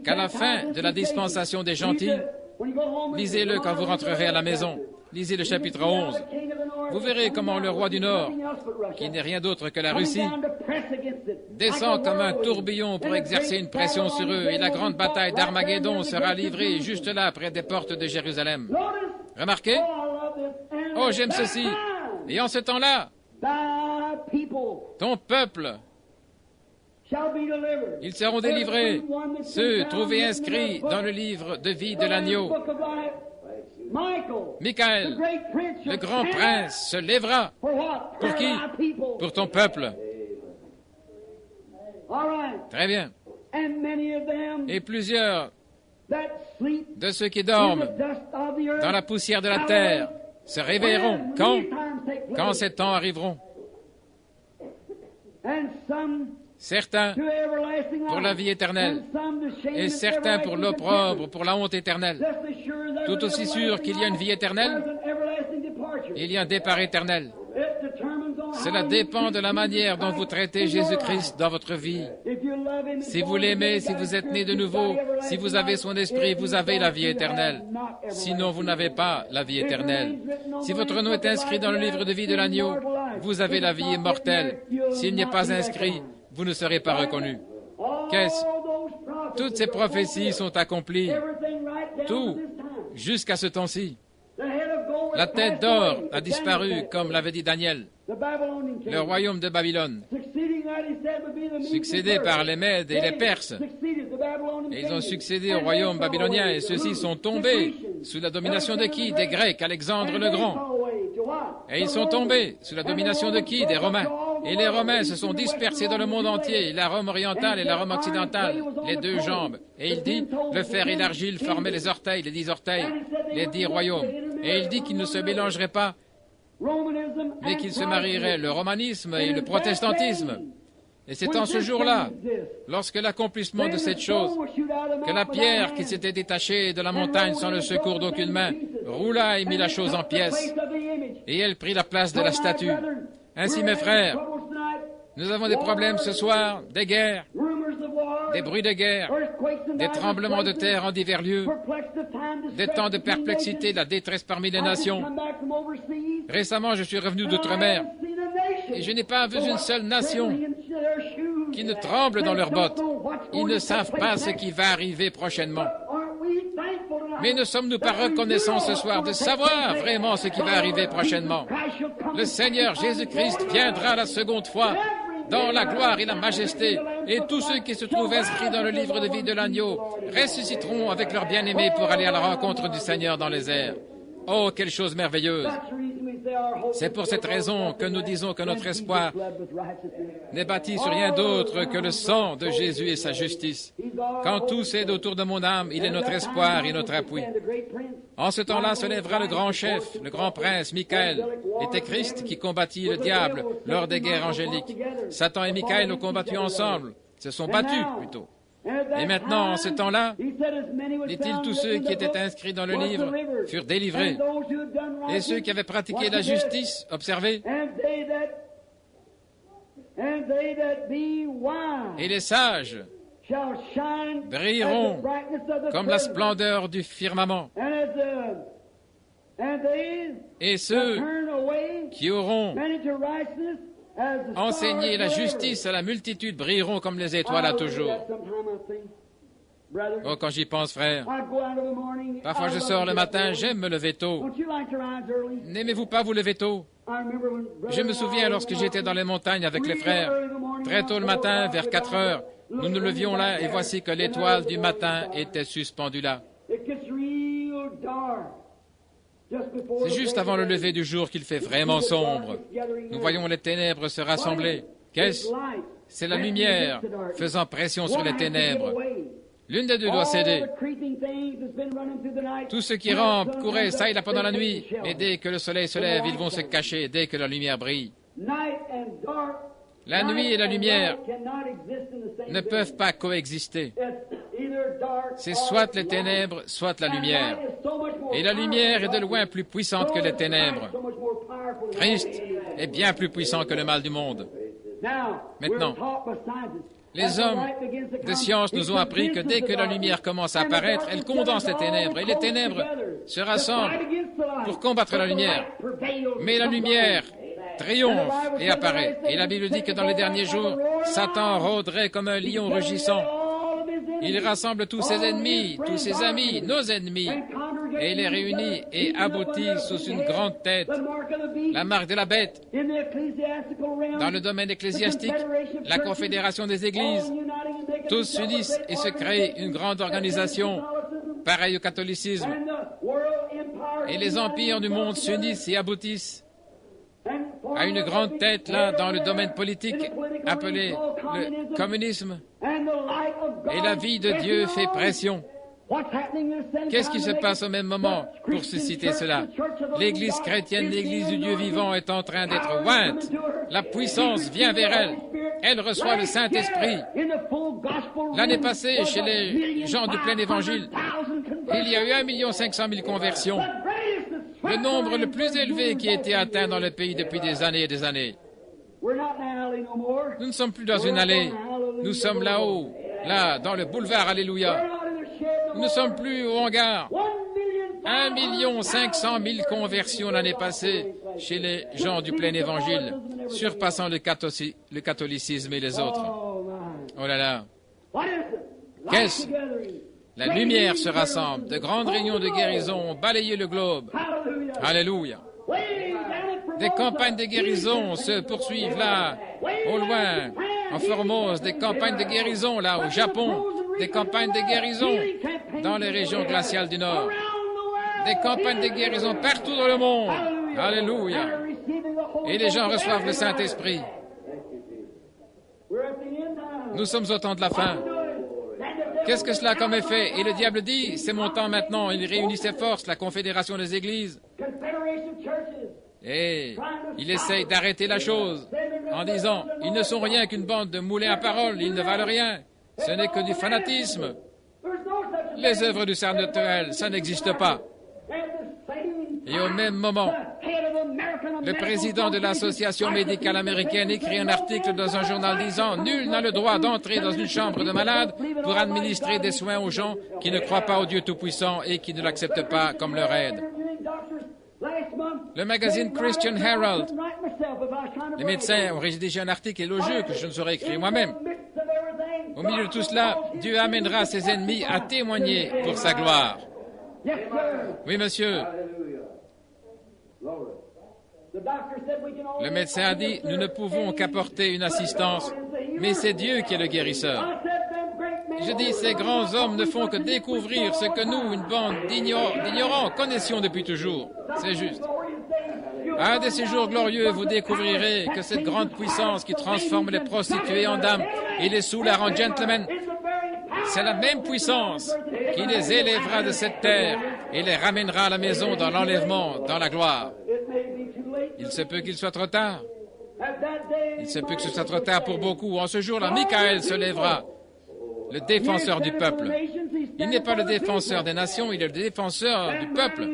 qu'à la fin de la dispensation des gentils, lisez-le quand vous rentrerez à la maison, lisez le chapitre 11, vous verrez comment le roi du Nord, qui n'est rien d'autre que la Russie, descend comme un tourbillon pour exercer une pression sur eux, et la grande bataille d'Armageddon sera livrée juste là, près des portes de Jérusalem. Remarquez? Oh, j'aime ceci. Et en ce temps-là, ton peuple, ils seront délivrés, ceux trouvés inscrits dans le livre de vie de l'agneau. Michael, le grand prince, se lèvera. Pour qui? Pour ton peuple. Très bien. Et plusieurs de ceux qui dorment dans la poussière de la terre se réveilleront. Quand ces temps arriveront. Certains pour la vie éternelle, et certains pour l'opprobre, pour la honte éternelle. Tout aussi sûr qu'il y a une vie éternelle, il y a un départ éternel. Cela dépend de la manière dont vous traitez Jésus-Christ dans votre vie. Si vous l'aimez, si vous êtes né de nouveau, si vous avez son esprit, vous avez la vie éternelle. Sinon, vous n'avez pas la vie éternelle. Si votre nom est inscrit dans le livre de vie de l'agneau, vous avez la vie immortelle. S'il n'y est pas inscrit, vous ne serez pas reconnu. Qu'est-ce? Toutes ces prophéties sont accomplies. Tout, jusqu'à ce temps-ci. La tête d'or a disparu, comme l'avait dit Daniel. Le royaume de Babylone, succédé par les Mèdes et les Perses. Et ils ont succédé au royaume babylonien, et ceux-ci sont tombés sous la domination de qui? Des Grecs, Alexandre le Grand. Et ils sont tombés sous la domination de qui? Des Romains. Et les Romains se sont dispersés dans le monde entier, la Rome orientale et la Rome occidentale, les deux jambes. Et il dit, le fer et l'argile formaient les orteils, les 10 orteils, les 10 royaumes. Et il dit qu'ils ne se mélangeraient pas, mais qu'ils se marieraient, le romanisme et le protestantisme. Et c'est en ce jour-là, lorsque l'accomplissement de cette chose, que la pierre qui s'était détachée de la montagne sans le secours d'aucune main, roula et mit la chose en pièces, et elle prit la place de la statue. Ainsi, mes frères, nous avons des problèmes ce soir, des guerres, des bruits de guerre, des tremblements de terre en divers lieux, des temps de perplexité, de la détresse parmi les nations. Récemment, je suis revenu d'outre-mer et je n'ai pas vu une seule nation qui ne tremble dans leurs bottes. Ils ne savent pas ce qui va arriver prochainement. Mais ne sommes-nous pas reconnaissants ce soir de savoir vraiment ce qui va arriver prochainement? Le Seigneur Jésus-Christ viendra la seconde fois dans la gloire et la majesté, et tous ceux qui se trouvent inscrits dans le livre de vie de l'agneau ressusciteront avec leurs bien-aimés pour aller à la rencontre du Seigneur dans les airs. Oh, quelle chose merveilleuse! C'est pour cette raison que nous disons que notre espoir n'est bâti sur rien d'autre que le sang de Jésus et sa justice. Quand tout cède autour de mon âme, il est notre espoir et notre appui. En ce temps-là se lèvera le grand chef, le grand prince, Michael. Était Christ qui combattit le diable lors des guerres angéliques. Satan et Michael ont combattu ensemble, se sont battus plutôt. Et maintenant, en ce temps-là, dit-il, tous ceux qui étaient inscrits dans le livre furent délivrés. Et ceux qui avaient pratiqué la justice, observez, et les sages brilleront comme la splendeur du firmament. Et ceux qui auront enseigné la justice à la multitude brilleront comme les étoiles à toujours. Oh, quand j'y pense, frère, parfois je sors le matin, j'aime me lever tôt. N'aimez-vous pas vous lever tôt? Je me souviens lorsque j'étais dans les montagnes avec les frères, très tôt le matin, vers 4 heures, nous nous levions là et voici que l'étoile du matin était suspendue là. C'est juste avant le lever du jour qu'il fait vraiment sombre. Nous voyons les ténèbres se rassembler. Qu'est-ce? c'est la lumière faisant pression sur les ténèbres. L'une des deux doit céder. Tout ce qui rampe, courait ça et là pendant la nuit, mais dès que le soleil se lève, ils vont se cacher dès que la lumière brille. La nuit et la lumière ne peuvent pas coexister. C'est soit les ténèbres, soit la lumière. Et la lumière est de loin plus puissante que les ténèbres. Christ est bien plus puissant que le mal du monde. Maintenant, les hommes de science nous ont appris que dès que la lumière commence à apparaître, elle condense les ténèbres, et les ténèbres se rassemblent pour combattre la lumière. Mais la lumière triomphe et apparaît. Et la Bible dit que dans les derniers jours, Satan rôderait comme un lion rugissant. Il rassemble tous ses ennemis, tous ses amis, nos ennemis, et les réunit et aboutit sous une grande tête, la marque de la bête. Dans le domaine ecclésiastique, la confédération des églises, tous s'unissent et se créent une grande organisation, pareille au catholicisme. Et les empires du monde s'unissent et aboutissent à une grande tête, là, dans le domaine politique, appelé le communisme. Et la vie de Dieu fait pression. Qu'est-ce qui se passe au même moment pour susciter cela? L'Église chrétienne, l'Église du Dieu vivant, est en train d'être ointe. La puissance vient vers elle. Elle reçoit le Saint-Esprit. L'année passée, chez les gens du plein évangile, il y a eu 1 500 000 conversions. Le nombre le plus élevé qui a été atteint dans le pays depuis des années et des années. Nous ne sommes plus dans une allée. Nous sommes là-haut, là, dans le boulevard Alléluia. Nous ne sommes plus au hangar. 1 500 000 conversions l'année passée chez les gens du plein évangile, surpassant le catholicisme et les autres. Oh là là. Qu'est-ce? La lumière se rassemble. De grandes réunions de guérison ont balayé le globe. Alléluia. Des campagnes de guérison se poursuivent là, au loin, en Formose. Des campagnes de guérison là, au Japon. Des campagnes de guérison dans les régions glaciales du Nord. Des campagnes de guérison partout dans le monde. Alléluia. Et les gens reçoivent le Saint-Esprit. Nous sommes au temps de la fin. Qu'est-ce que cela a comme effet? Et le diable dit, c'est mon temps maintenant. Il réunit ses forces, la confédération des églises. Et il essaye d'arrêter la chose en disant, ils ne sont rien qu'une bande de moulins à parole, ils ne valent rien. Ce n'est que du fanatisme. Les œuvres du Saint naturel, ça n'existe pas. Et au même moment, le président de l'Association médicale américaine écrit un article dans un journal disant « Nul n'a le droit d'entrer dans une chambre de malade pour administrer des soins aux gens qui ne croient pas au Dieu Tout-Puissant et qui ne l'acceptent pas comme leur aide. » Le magazine Christian Herald, les médecins ont rédigé un article élogieux que je ne saurais écrire moi-même. Au milieu de tout cela, Dieu amènera ses ennemis à témoigner pour sa gloire. Oui, monsieur. Le médecin a dit, nous ne pouvons qu'apporter une assistance, mais c'est Dieu qui est le guérisseur. Je dis, ces grands hommes ne font que découvrir ce que nous, une bande d'ignorants, connaissions depuis toujours. C'est juste. Un de ces jours glorieux, vous découvrirez que cette grande puissance qui transforme les prostituées en dames et les soulards en gentlemen, c'est la même puissance qui les élèvera de cette terre et les ramènera à la maison dans l'enlèvement, dans la gloire. Il se peut qu'il soit trop tard. Il se peut que ce soit trop tard pour beaucoup. En ce jour-là, Michael se lèvera, le défenseur du peuple. Il n'est pas le défenseur des nations, il est le défenseur du peuple.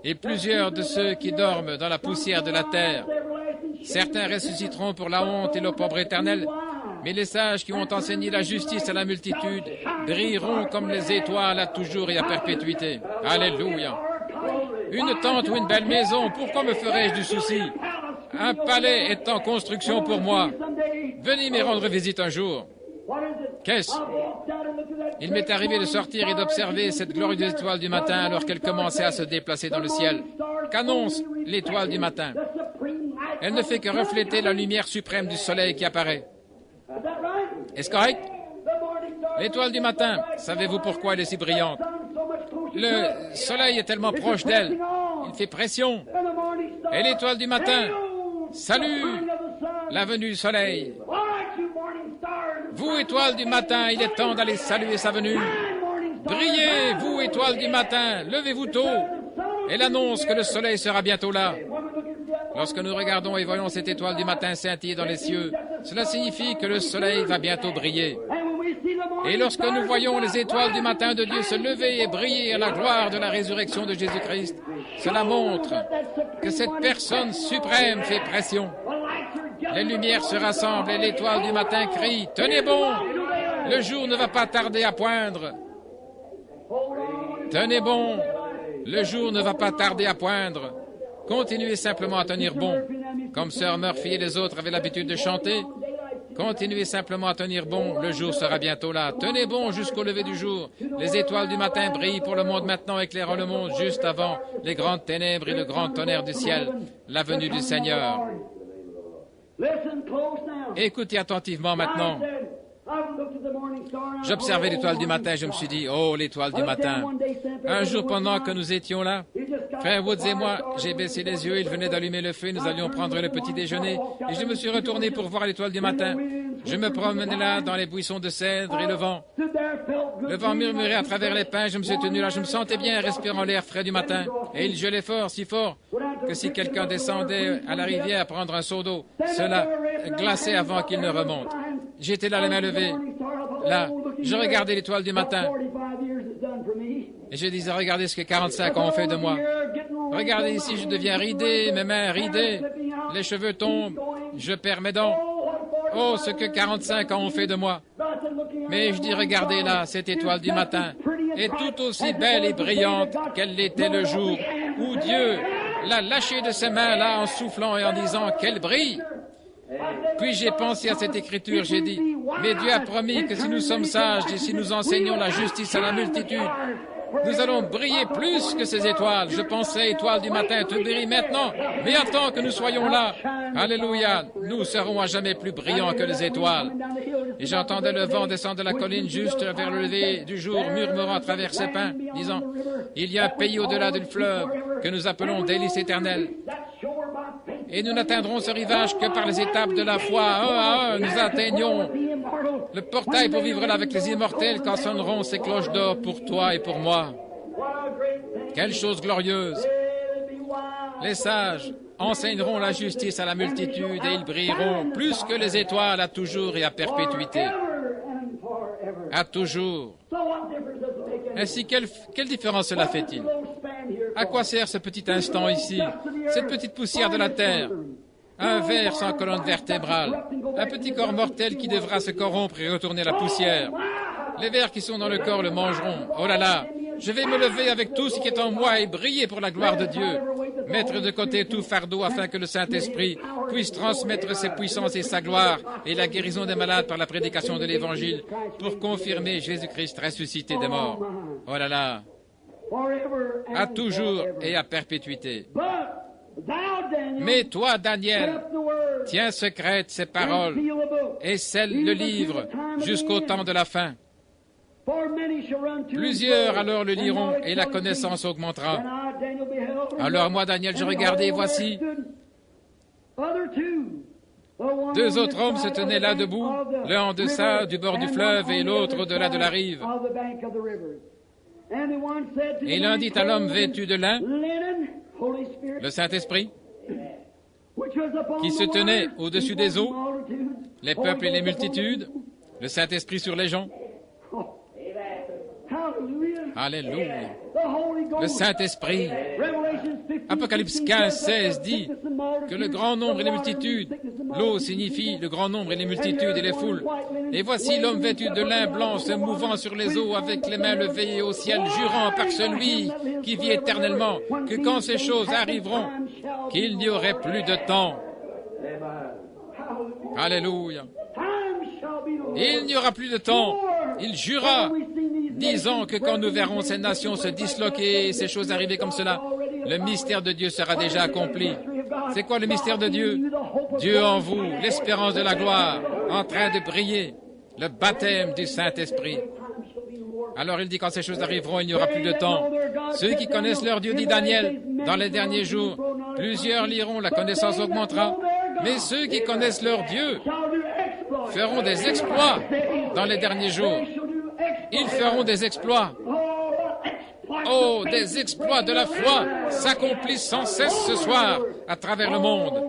Et plusieurs de ceux qui dorment dans la poussière de la terre, certains ressusciteront pour la honte et l'opprobre éternel, mais les sages qui ont enseigné la justice à la multitude brilleront comme les étoiles à toujours et à perpétuité. Alléluia. Une tente ou une belle maison, pourquoi me ferais-je du souci? Un palais est en construction pour moi. Venez me rendre visite un jour. Qu'est-ce? Il m'est arrivé de sortir et d'observer cette glorieuse étoile du matin alors qu'elle commençait à se déplacer dans le ciel. Qu'annonce l'étoile du matin? Elle ne fait que refléter la lumière suprême du soleil qui apparaît. Est-ce correct? L'étoile du matin, savez-vous pourquoi elle est si brillante? Le soleil est tellement proche d'elle, il fait pression. Et l'étoile du matin, salut la venue du soleil. Vous, étoile du matin, il est temps d'aller saluer sa venue. Brillez, vous, étoile du matin, levez-vous tôt. Elle annonce que le soleil sera bientôt là. Lorsque nous regardons et voyons cette étoile du matin scintiller dans les cieux, cela signifie que le soleil va bientôt briller. Et lorsque nous voyons les étoiles du matin de Dieu se lever et briller à la gloire de la résurrection de Jésus-Christ, cela montre que cette personne suprême fait pression. Les lumières se rassemblent et l'étoile du matin crie « Tenez bon, le jour ne va pas tarder à poindre. Tenez bon, le jour ne va pas tarder à poindre. Continuez simplement à tenir bon, comme Sœur Murphy et les autres avaient l'habitude de chanter. Continuez simplement à tenir bon, le jour sera bientôt là. Tenez bon jusqu'au lever du jour. Les étoiles du matin brillent pour le monde maintenant, éclairant le monde juste avant les grandes ténèbres et le grand tonnerre du ciel, la venue du Seigneur. Écoutez attentivement maintenant. J'observais l'étoile du matin, je me suis dit, oh, l'étoile du matin. Un jour, pendant que nous étions là, Frère Woods et moi, j'ai baissé les yeux, il venait d'allumer le feu, nous allions prendre le petit déjeuner, et je me suis retourné pour voir l'étoile du matin. Je me promenais là, dans les buissons de cèdre, et le vent murmurait à travers les pins, je me suis tenu là, je me sentais bien, respirant l'air frais du matin, et il gelait fort, si fort, que si quelqu'un descendait à la rivière prendre un seau d'eau, cela glaçait avant qu'il ne remonte. J'étais là, les mains levées. Là, je regardais l'étoile du matin. Et je disais, regardez ce que 45 ans ont fait de moi. Regardez ici, je deviens ridé, mes mains ridées. Les cheveux tombent, je perds mes dents. Oh, ce que 45 ans ont fait de moi. Mais je dis, regardez là, cette étoile du matin est tout aussi belle et brillante qu'elle l'était le jour où Dieu l'a lâchée de ses mains là en soufflant et en disant qu'elle brille. Puis j'ai pensé à cette écriture, j'ai dit, mais Dieu a promis que si nous sommes sages et si nous enseignons la justice à la multitude, nous allons briller plus que ces étoiles. Je pensais, étoile du matin, tu brilles maintenant, mais attends que nous soyons là. Alléluia, nous serons à jamais plus brillants que les étoiles. Et j'entendais le vent descendre de la colline juste vers le lever du jour, murmurant à travers ses pins, disant, il y a un pays au-delà du fleuve que nous appelons délice éternelle. Et nous n'atteindrons ce rivage que par les étapes de la foi. Un à un, nous atteignons le portail pour vivre là avec les immortels quand sonneront ces cloches d'or pour toi et pour moi. Quelle chose glorieuse! Les sages enseigneront la justice à la multitude et ils brilleront plus que les étoiles à toujours et à perpétuité. À toujours. Ainsi, quelle différence cela fait-il? À quoi sert ce petit instant ici, cette petite poussière de la terre? Un ver sans colonne vertébrale, un petit corps mortel qui devra se corrompre et retourner la poussière. Les vers qui sont dans le corps le mangeront. Oh là là, je vais me lever avec tout ce qui est en moi et briller pour la gloire de Dieu. Mettre de côté tout fardeau afin que le Saint-Esprit puisse transmettre ses puissances et sa gloire et la guérison des malades par la prédication de l'Évangile pour confirmer Jésus-Christ ressuscité des morts. Oh là là, à toujours et à perpétuité. Mais toi, Daniel, tiens secrète ces paroles et scelle le livre jusqu'au temps de la fin. Plusieurs alors le liront et la connaissance augmentera. Alors moi, Daniel, je regardais et voici, deux autres hommes se tenaient là debout, l'un en deçà du bord du fleuve et l'autre au-delà de la rive. Et l'un dit à l'homme vêtu de lin, le Saint-Esprit, qui se tenait au-dessus des eaux, les peuples et les multitudes, le Saint-Esprit sur les gens. Alléluia. Le Saint-Esprit. Apocalypse 15, 16 dit que le grand nombre et les multitudes, l'eau signifie le grand nombre et les multitudes et les foules. Et voici l'homme vêtu de lin blanc se mouvant sur les eaux avec les mains levées au ciel, jurant par celui qui vit éternellement que quand ces choses arriveront, qu'il n'y aurait plus de temps. Alléluia. Il n'y aura plus de temps. Il jura, disant que quand nous verrons ces nations se disloquer et ces choses arriver comme cela, le mystère de Dieu sera déjà accompli. C'est quoi le mystère de Dieu? Dieu en vous, l'espérance de la gloire, en train de briller, le baptême du Saint-Esprit. Alors il dit, quand ces choses arriveront, il n'y aura plus de temps. Ceux qui connaissent leur Dieu, dit Daniel, dans les derniers jours, plusieurs liront, la connaissance augmentera. Mais ceux qui connaissent leur Dieu feront des exploits dans les derniers jours. Ils feront des exploits. Oh, des exploits de la foi s'accomplissent sans cesse ce soir à travers le monde,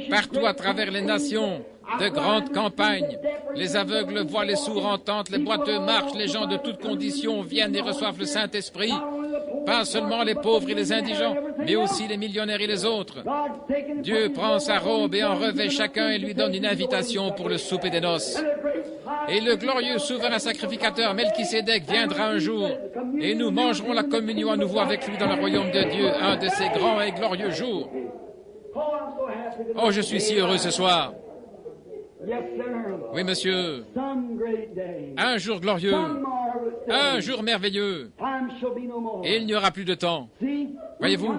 partout à travers les nations, de grandes campagnes. Les aveugles voient, les sourds entendent, les boiteux marchent, les gens de toutes conditions viennent et reçoivent le Saint-Esprit. Pas seulement les pauvres et les indigents, mais aussi les millionnaires et les autres. Dieu prend sa robe et en revêt chacun et lui donne une invitation pour le souper des noces. Et le glorieux souverain sacrificateur Melchisédek viendra un jour, et nous mangerons la communion à nouveau avec lui dans le royaume de Dieu, un de ces grands et glorieux jours. Oh, je suis si heureux ce soir. Oui, monsieur. Un jour glorieux, un jour merveilleux, et il n'y aura plus de temps. Voyez-vous,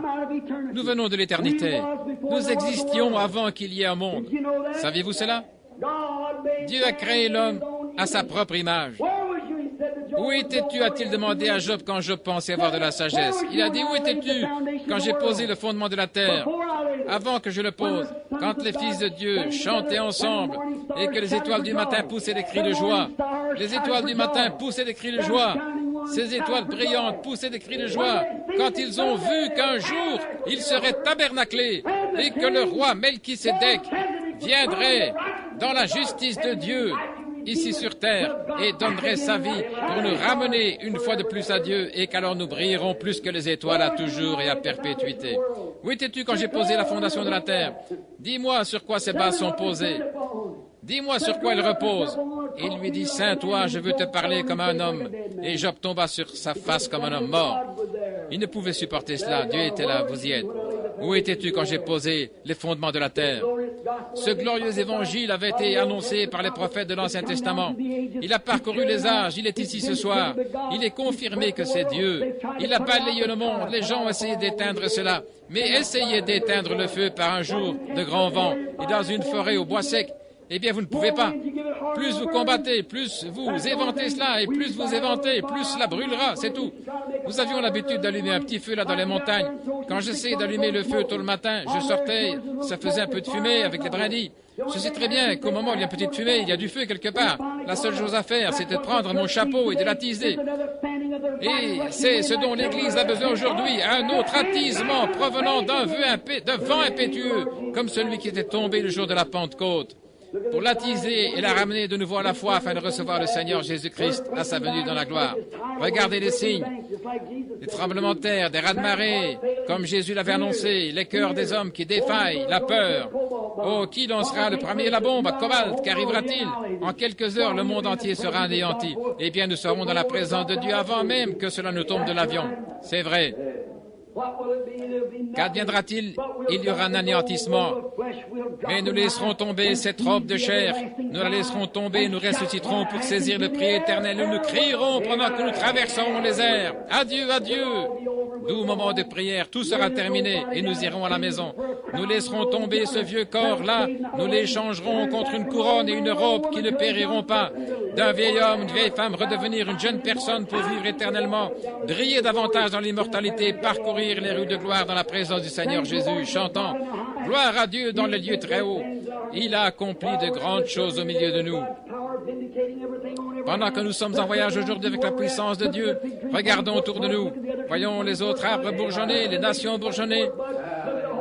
nous venons de l'éternité. Nous existions avant qu'il y ait un monde. Saviez-vous cela? Dieu a créé l'homme à sa propre image. Où étais-tu, a-t-il demandé à Job quand Job pensait avoir de la sagesse. Il a dit, où étais-tu quand j'ai posé le fondement de la terre? Avant que je le pose, quand les fils de Dieu chantaient ensemble et que les étoiles du matin poussaient des cris de joie. Les étoiles du matin poussaient des cris de joie. Ces étoiles brillantes poussaient des cris de joie quand ils ont vu qu'un jour il serait tabernaclé et que le roi Melchisédek viendrait dans la justice de Dieu ici sur terre et donnerait sa vie pour nous ramener une fois de plus à Dieu et qu'alors nous brillerons plus que les étoiles à toujours et à perpétuité. Où étais-tu quand j'ai posé la fondation de la terre? Dis-moi sur quoi ces bases sont posées. Dis-moi sur quoi elles reposent. Il lui dit, Saint, toi, je veux te parler comme un homme. Et Job tomba sur sa face comme un homme mort. Il ne pouvait supporter cela. Dieu était là, vous y êtes. Où étais-tu quand j'ai posé les fondements de la terre? Ce glorieux évangile avait été annoncé par les prophètes de l'Ancien Testament. Il a parcouru les âges, il est ici ce soir. Il est confirmé que c'est Dieu. Il a balayé le monde. Les gens ont essayé d'éteindre cela. Mais essayez d'éteindre le feu par un jour de grand vent et dans une forêt au bois sec. Eh bien, vous ne pouvez pas. Plus vous combattez, plus vous éventez cela, et plus vous éventez, plus cela brûlera, c'est tout. Nous avions l'habitude d'allumer un petit feu là dans les montagnes. Quand j'essayais d'allumer le feu tôt le matin, je sortais, ça faisait un peu de fumée avec les brindilles. Je sais très bien qu'au moment où il y a une petite fumée, il y a du feu quelque part. La seule chose à faire, c'était de prendre mon chapeau et de l'attiser. Et c'est ce dont l'Église a besoin aujourd'hui, un autre attisement provenant d'un vent impétueux, comme celui qui était tombé le jour de la Pentecôte, pour l'attiser et la ramener de nouveau à la foi afin de recevoir le Seigneur Jésus-Christ à sa venue dans la gloire. Regardez les signes, des tremblements de terre, des raz-de-marée, comme Jésus l'avait annoncé, les cœurs des hommes qui défaillent, la peur. Oh, qui lancera le premier la bombe à Cobalt? Qu'arrivera-t-il? En quelques heures, le monde entier sera anéanti. Eh bien, nous serons dans la présence de Dieu avant même que cela nous tombe de l'avion. C'est vrai. Qu'adviendra-t-il? Il y aura un anéantissement. Mais nous laisserons tomber cette robe de chair. Nous la laisserons tomber, nous ressusciterons pour saisir le prix éternel. Nous crierons pendant que nous traverserons les airs. Adieu, adieu. Doux moment de prière, tout sera terminé et nous irons à la maison. Nous laisserons tomber ce vieux corps-là. Nous l'échangerons contre une couronne et une robe qui ne périront pas. D'un vieil homme, une vieille femme, redevenir une jeune personne pour vivre éternellement. Briller davantage dans l'immortalité, parcourir les rues de gloire dans la présence du Seigneur Jésus, chantant « Gloire à Dieu dans les lieux très hauts ». Il a accompli de grandes choses au milieu de nous. Pendant que nous sommes en voyage aujourd'hui avec la puissance de Dieu, regardons autour de nous. Voyons les autres arbres bourgeonner, les nations bourgeonner.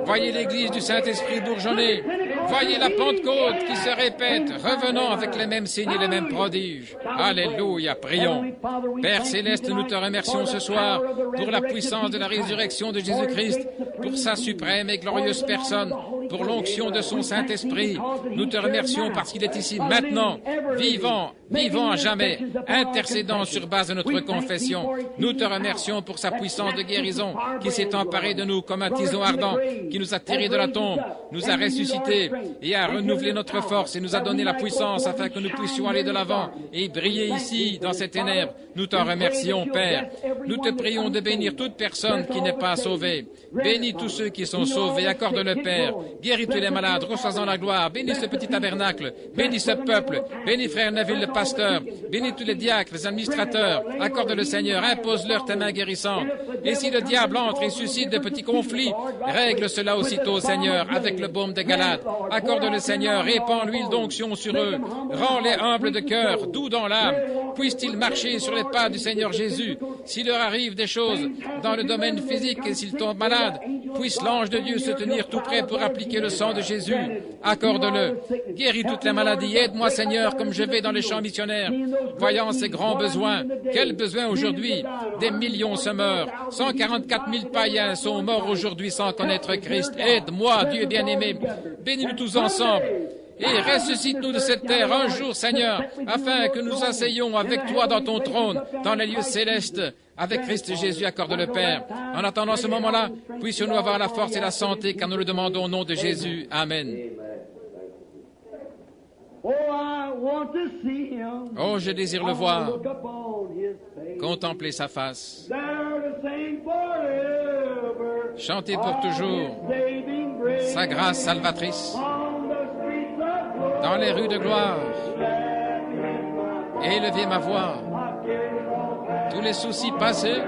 Voyez l'Église du Saint-Esprit bourgeonner. Voyez la Pentecôte qui se répète, revenant avec les mêmes signes et les mêmes prodiges. Alléluia, prions. Père Céleste, nous te remercions ce soir pour la puissance de la résurrection de Jésus-Christ, pour sa suprême et glorieuse personne, pour l'onction de son Saint-Esprit. Nous te remercions parce qu'il est ici maintenant, vivant à jamais, intercédant sur base de notre confession. Nous te remercions pour sa puissance de guérison qui s'est emparée de nous comme un tison ardent, qui nous a tirés de la tombe, nous a ressuscités et a renouvelé notre force et nous a donné la puissance afin que nous puissions aller de l'avant et briller ici dans ces ténèbres. Nous t'en remercions, Père. Nous te prions de bénir toute personne qui n'est pas sauvée. Bénis tous ceux qui sont sauvés. Accorde-le, Père, Guéris tous les malades, reçois-en la gloire. Bénis ce petit tabernacle. Bénis ce peuple. Bénis frère Neville, le pasteur. Bénis tous les diacres, les administrateurs. Accorde le Seigneur. Impose-leur tes mains guérissantes. Et si le diable entre et suscite de petits conflits, règle cela aussitôt, Seigneur, avec le baume de Galate. Accorde le Seigneur. Répands l'huile d'onction sur eux. Rends-les humbles de cœur, doux dans l'âme. Puissent-ils marcher sur les pas du Seigneur Jésus. S'il leur arrive des choses dans le domaine physique et s'ils tombent malades, puisse l'ange de Dieu se tenir tout près pour appliquer le sang de Jésus. Accorde-le. Guéris toutes les maladies. Aide-moi, Seigneur, comme je vais dans les champs missionnaires, voyant ces grands besoins. Quels besoins aujourd'hui? Des millions se meurent. 144 000 païens sont morts aujourd'hui sans connaître Christ. Aide-moi, Dieu bien-aimé. Bénis-nous tous ensemble. Et ressuscite-nous de cette terre un jour, Seigneur, afin que nous asseyions avec toi dans ton trône, dans les lieux célestes, avec Christ Jésus, accorde le Père. En attendant ce moment-là, puissions-nous avoir la force et la santé, car nous le demandons au nom de Jésus. Amen. Oh, je désire le voir, contempler sa face, chanter pour toujours sa grâce salvatrice, dans les rues de gloire, et élever ma voix. Tous les soucis passés,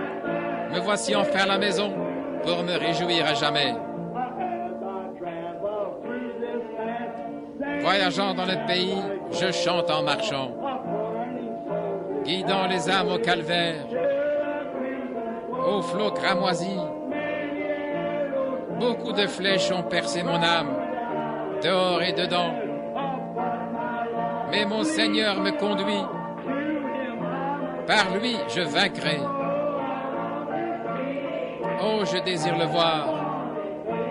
me voici enfin à la maison pour me réjouir à jamais. Voyageant dans le pays, je chante en marchant, guidant les âmes au calvaire, au flot cramoisi. Beaucoup de flèches ont percé mon âme, dehors et dedans. Mais mon Seigneur me conduit. Par lui, je vaincrai. Oh, je désire le voir,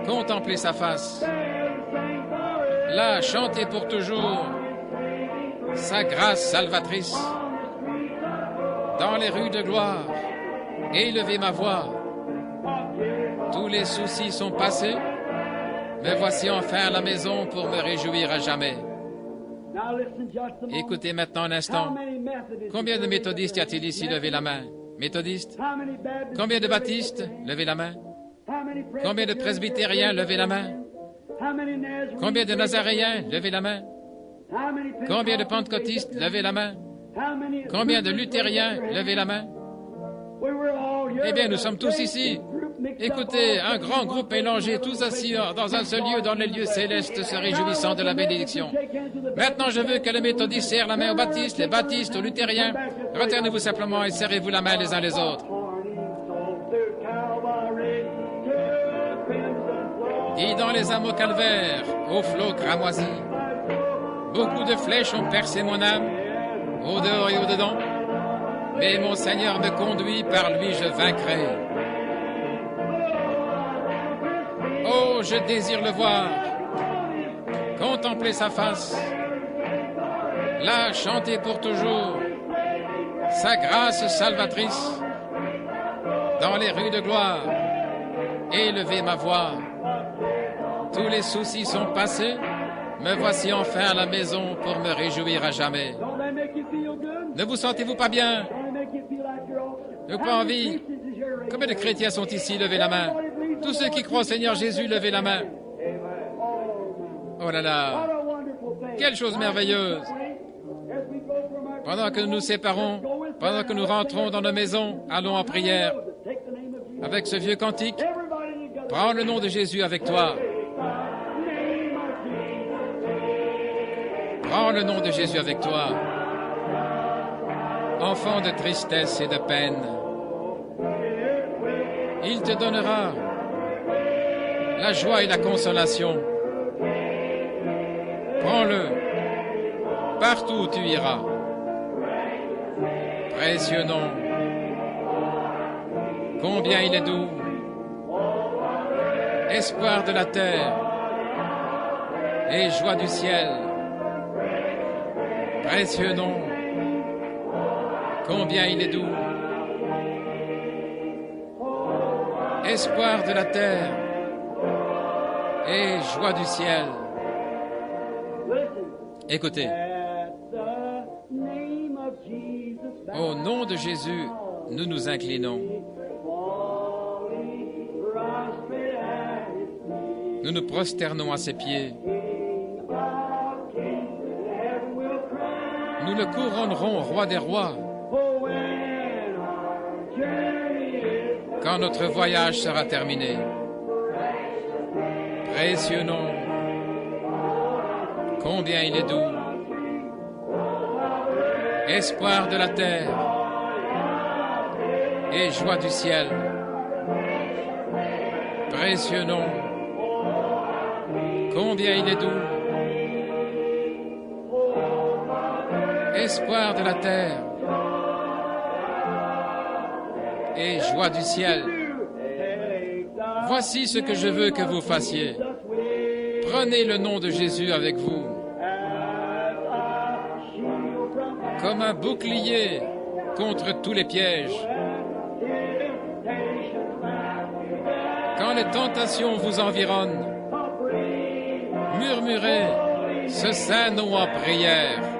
contempler sa face. Là, chanter pour toujours sa grâce salvatrice. Dans les rues de gloire, élever ma voix. Tous les soucis sont passés. Me voici enfin à la maison pour me réjouir à jamais. Écoutez maintenant un instant. Combien de méthodistes y a-t-il ici? Levez la main. Méthodistes? Combien de baptistes? Levez la main. Combien de presbytériens? Levez la main. Combien de nazaréens? Levez la main. Combien de pentecôtistes? Levez la main. Combien de luthériens? Levez la main. Eh bien, nous sommes tous ici. Écoutez, un grand groupe mélangé, tous assis dans un seul lieu, dans les lieux célestes, se réjouissant de la bénédiction. Maintenant, je veux que les méthodistes serrent la main aux baptistes, les baptistes aux luthériens. Retenez-vous simplement et serrez-vous la main les uns les autres. Guidant les âmes au calvaire, au flot cramoisi. Beaucoup de flèches ont percé mon âme, au dehors et au dedans. Mais mon Seigneur me conduit, par lui je vaincrai. Oh, je désire le voir, contempler sa face, là, chanter pour toujours sa grâce salvatrice, dans les rues de gloire, élever ma voix. Tous les soucis sont passés, me voici enfin à la maison pour me réjouir à jamais. Ne vous sentez-vous pas bien? Ne pas envie? Combien de chrétiens sont ici? Levez la main. Tous ceux qui croient au Seigneur Jésus, levez la main. Oh là là, quelle chose merveilleuse. Pendant que nous nous séparons, pendant que nous rentrons dans nos maisons, allons en prière. Avec ce vieux cantique, prends le nom de Jésus avec toi. Prends le nom de Jésus avec toi. Enfant de tristesse et de peine, il te donnera la joie et la consolation. Prends-le partout où tu iras. Précieux nom, combien il est doux, espoir de la terre et joie du ciel. Précieux nom, combien il est doux, espoir de la terre et joie du ciel. Écoutez, au nom de Jésus, nous nous inclinons. nous nous prosternons à ses pieds. Nous le couronnerons roi des rois. Quand notre voyage sera terminé. Précieux nom, combien il est doux. Espoir de la terre et joie du ciel. Précieux nom, combien il est doux. Espoir de la terre et joie du ciel. Voici ce que je veux que vous fassiez. Prenez le nom de Jésus avec vous. Comme un bouclier contre tous les pièges. Quand les tentations vous environnent, murmurez ce saint nom en prière.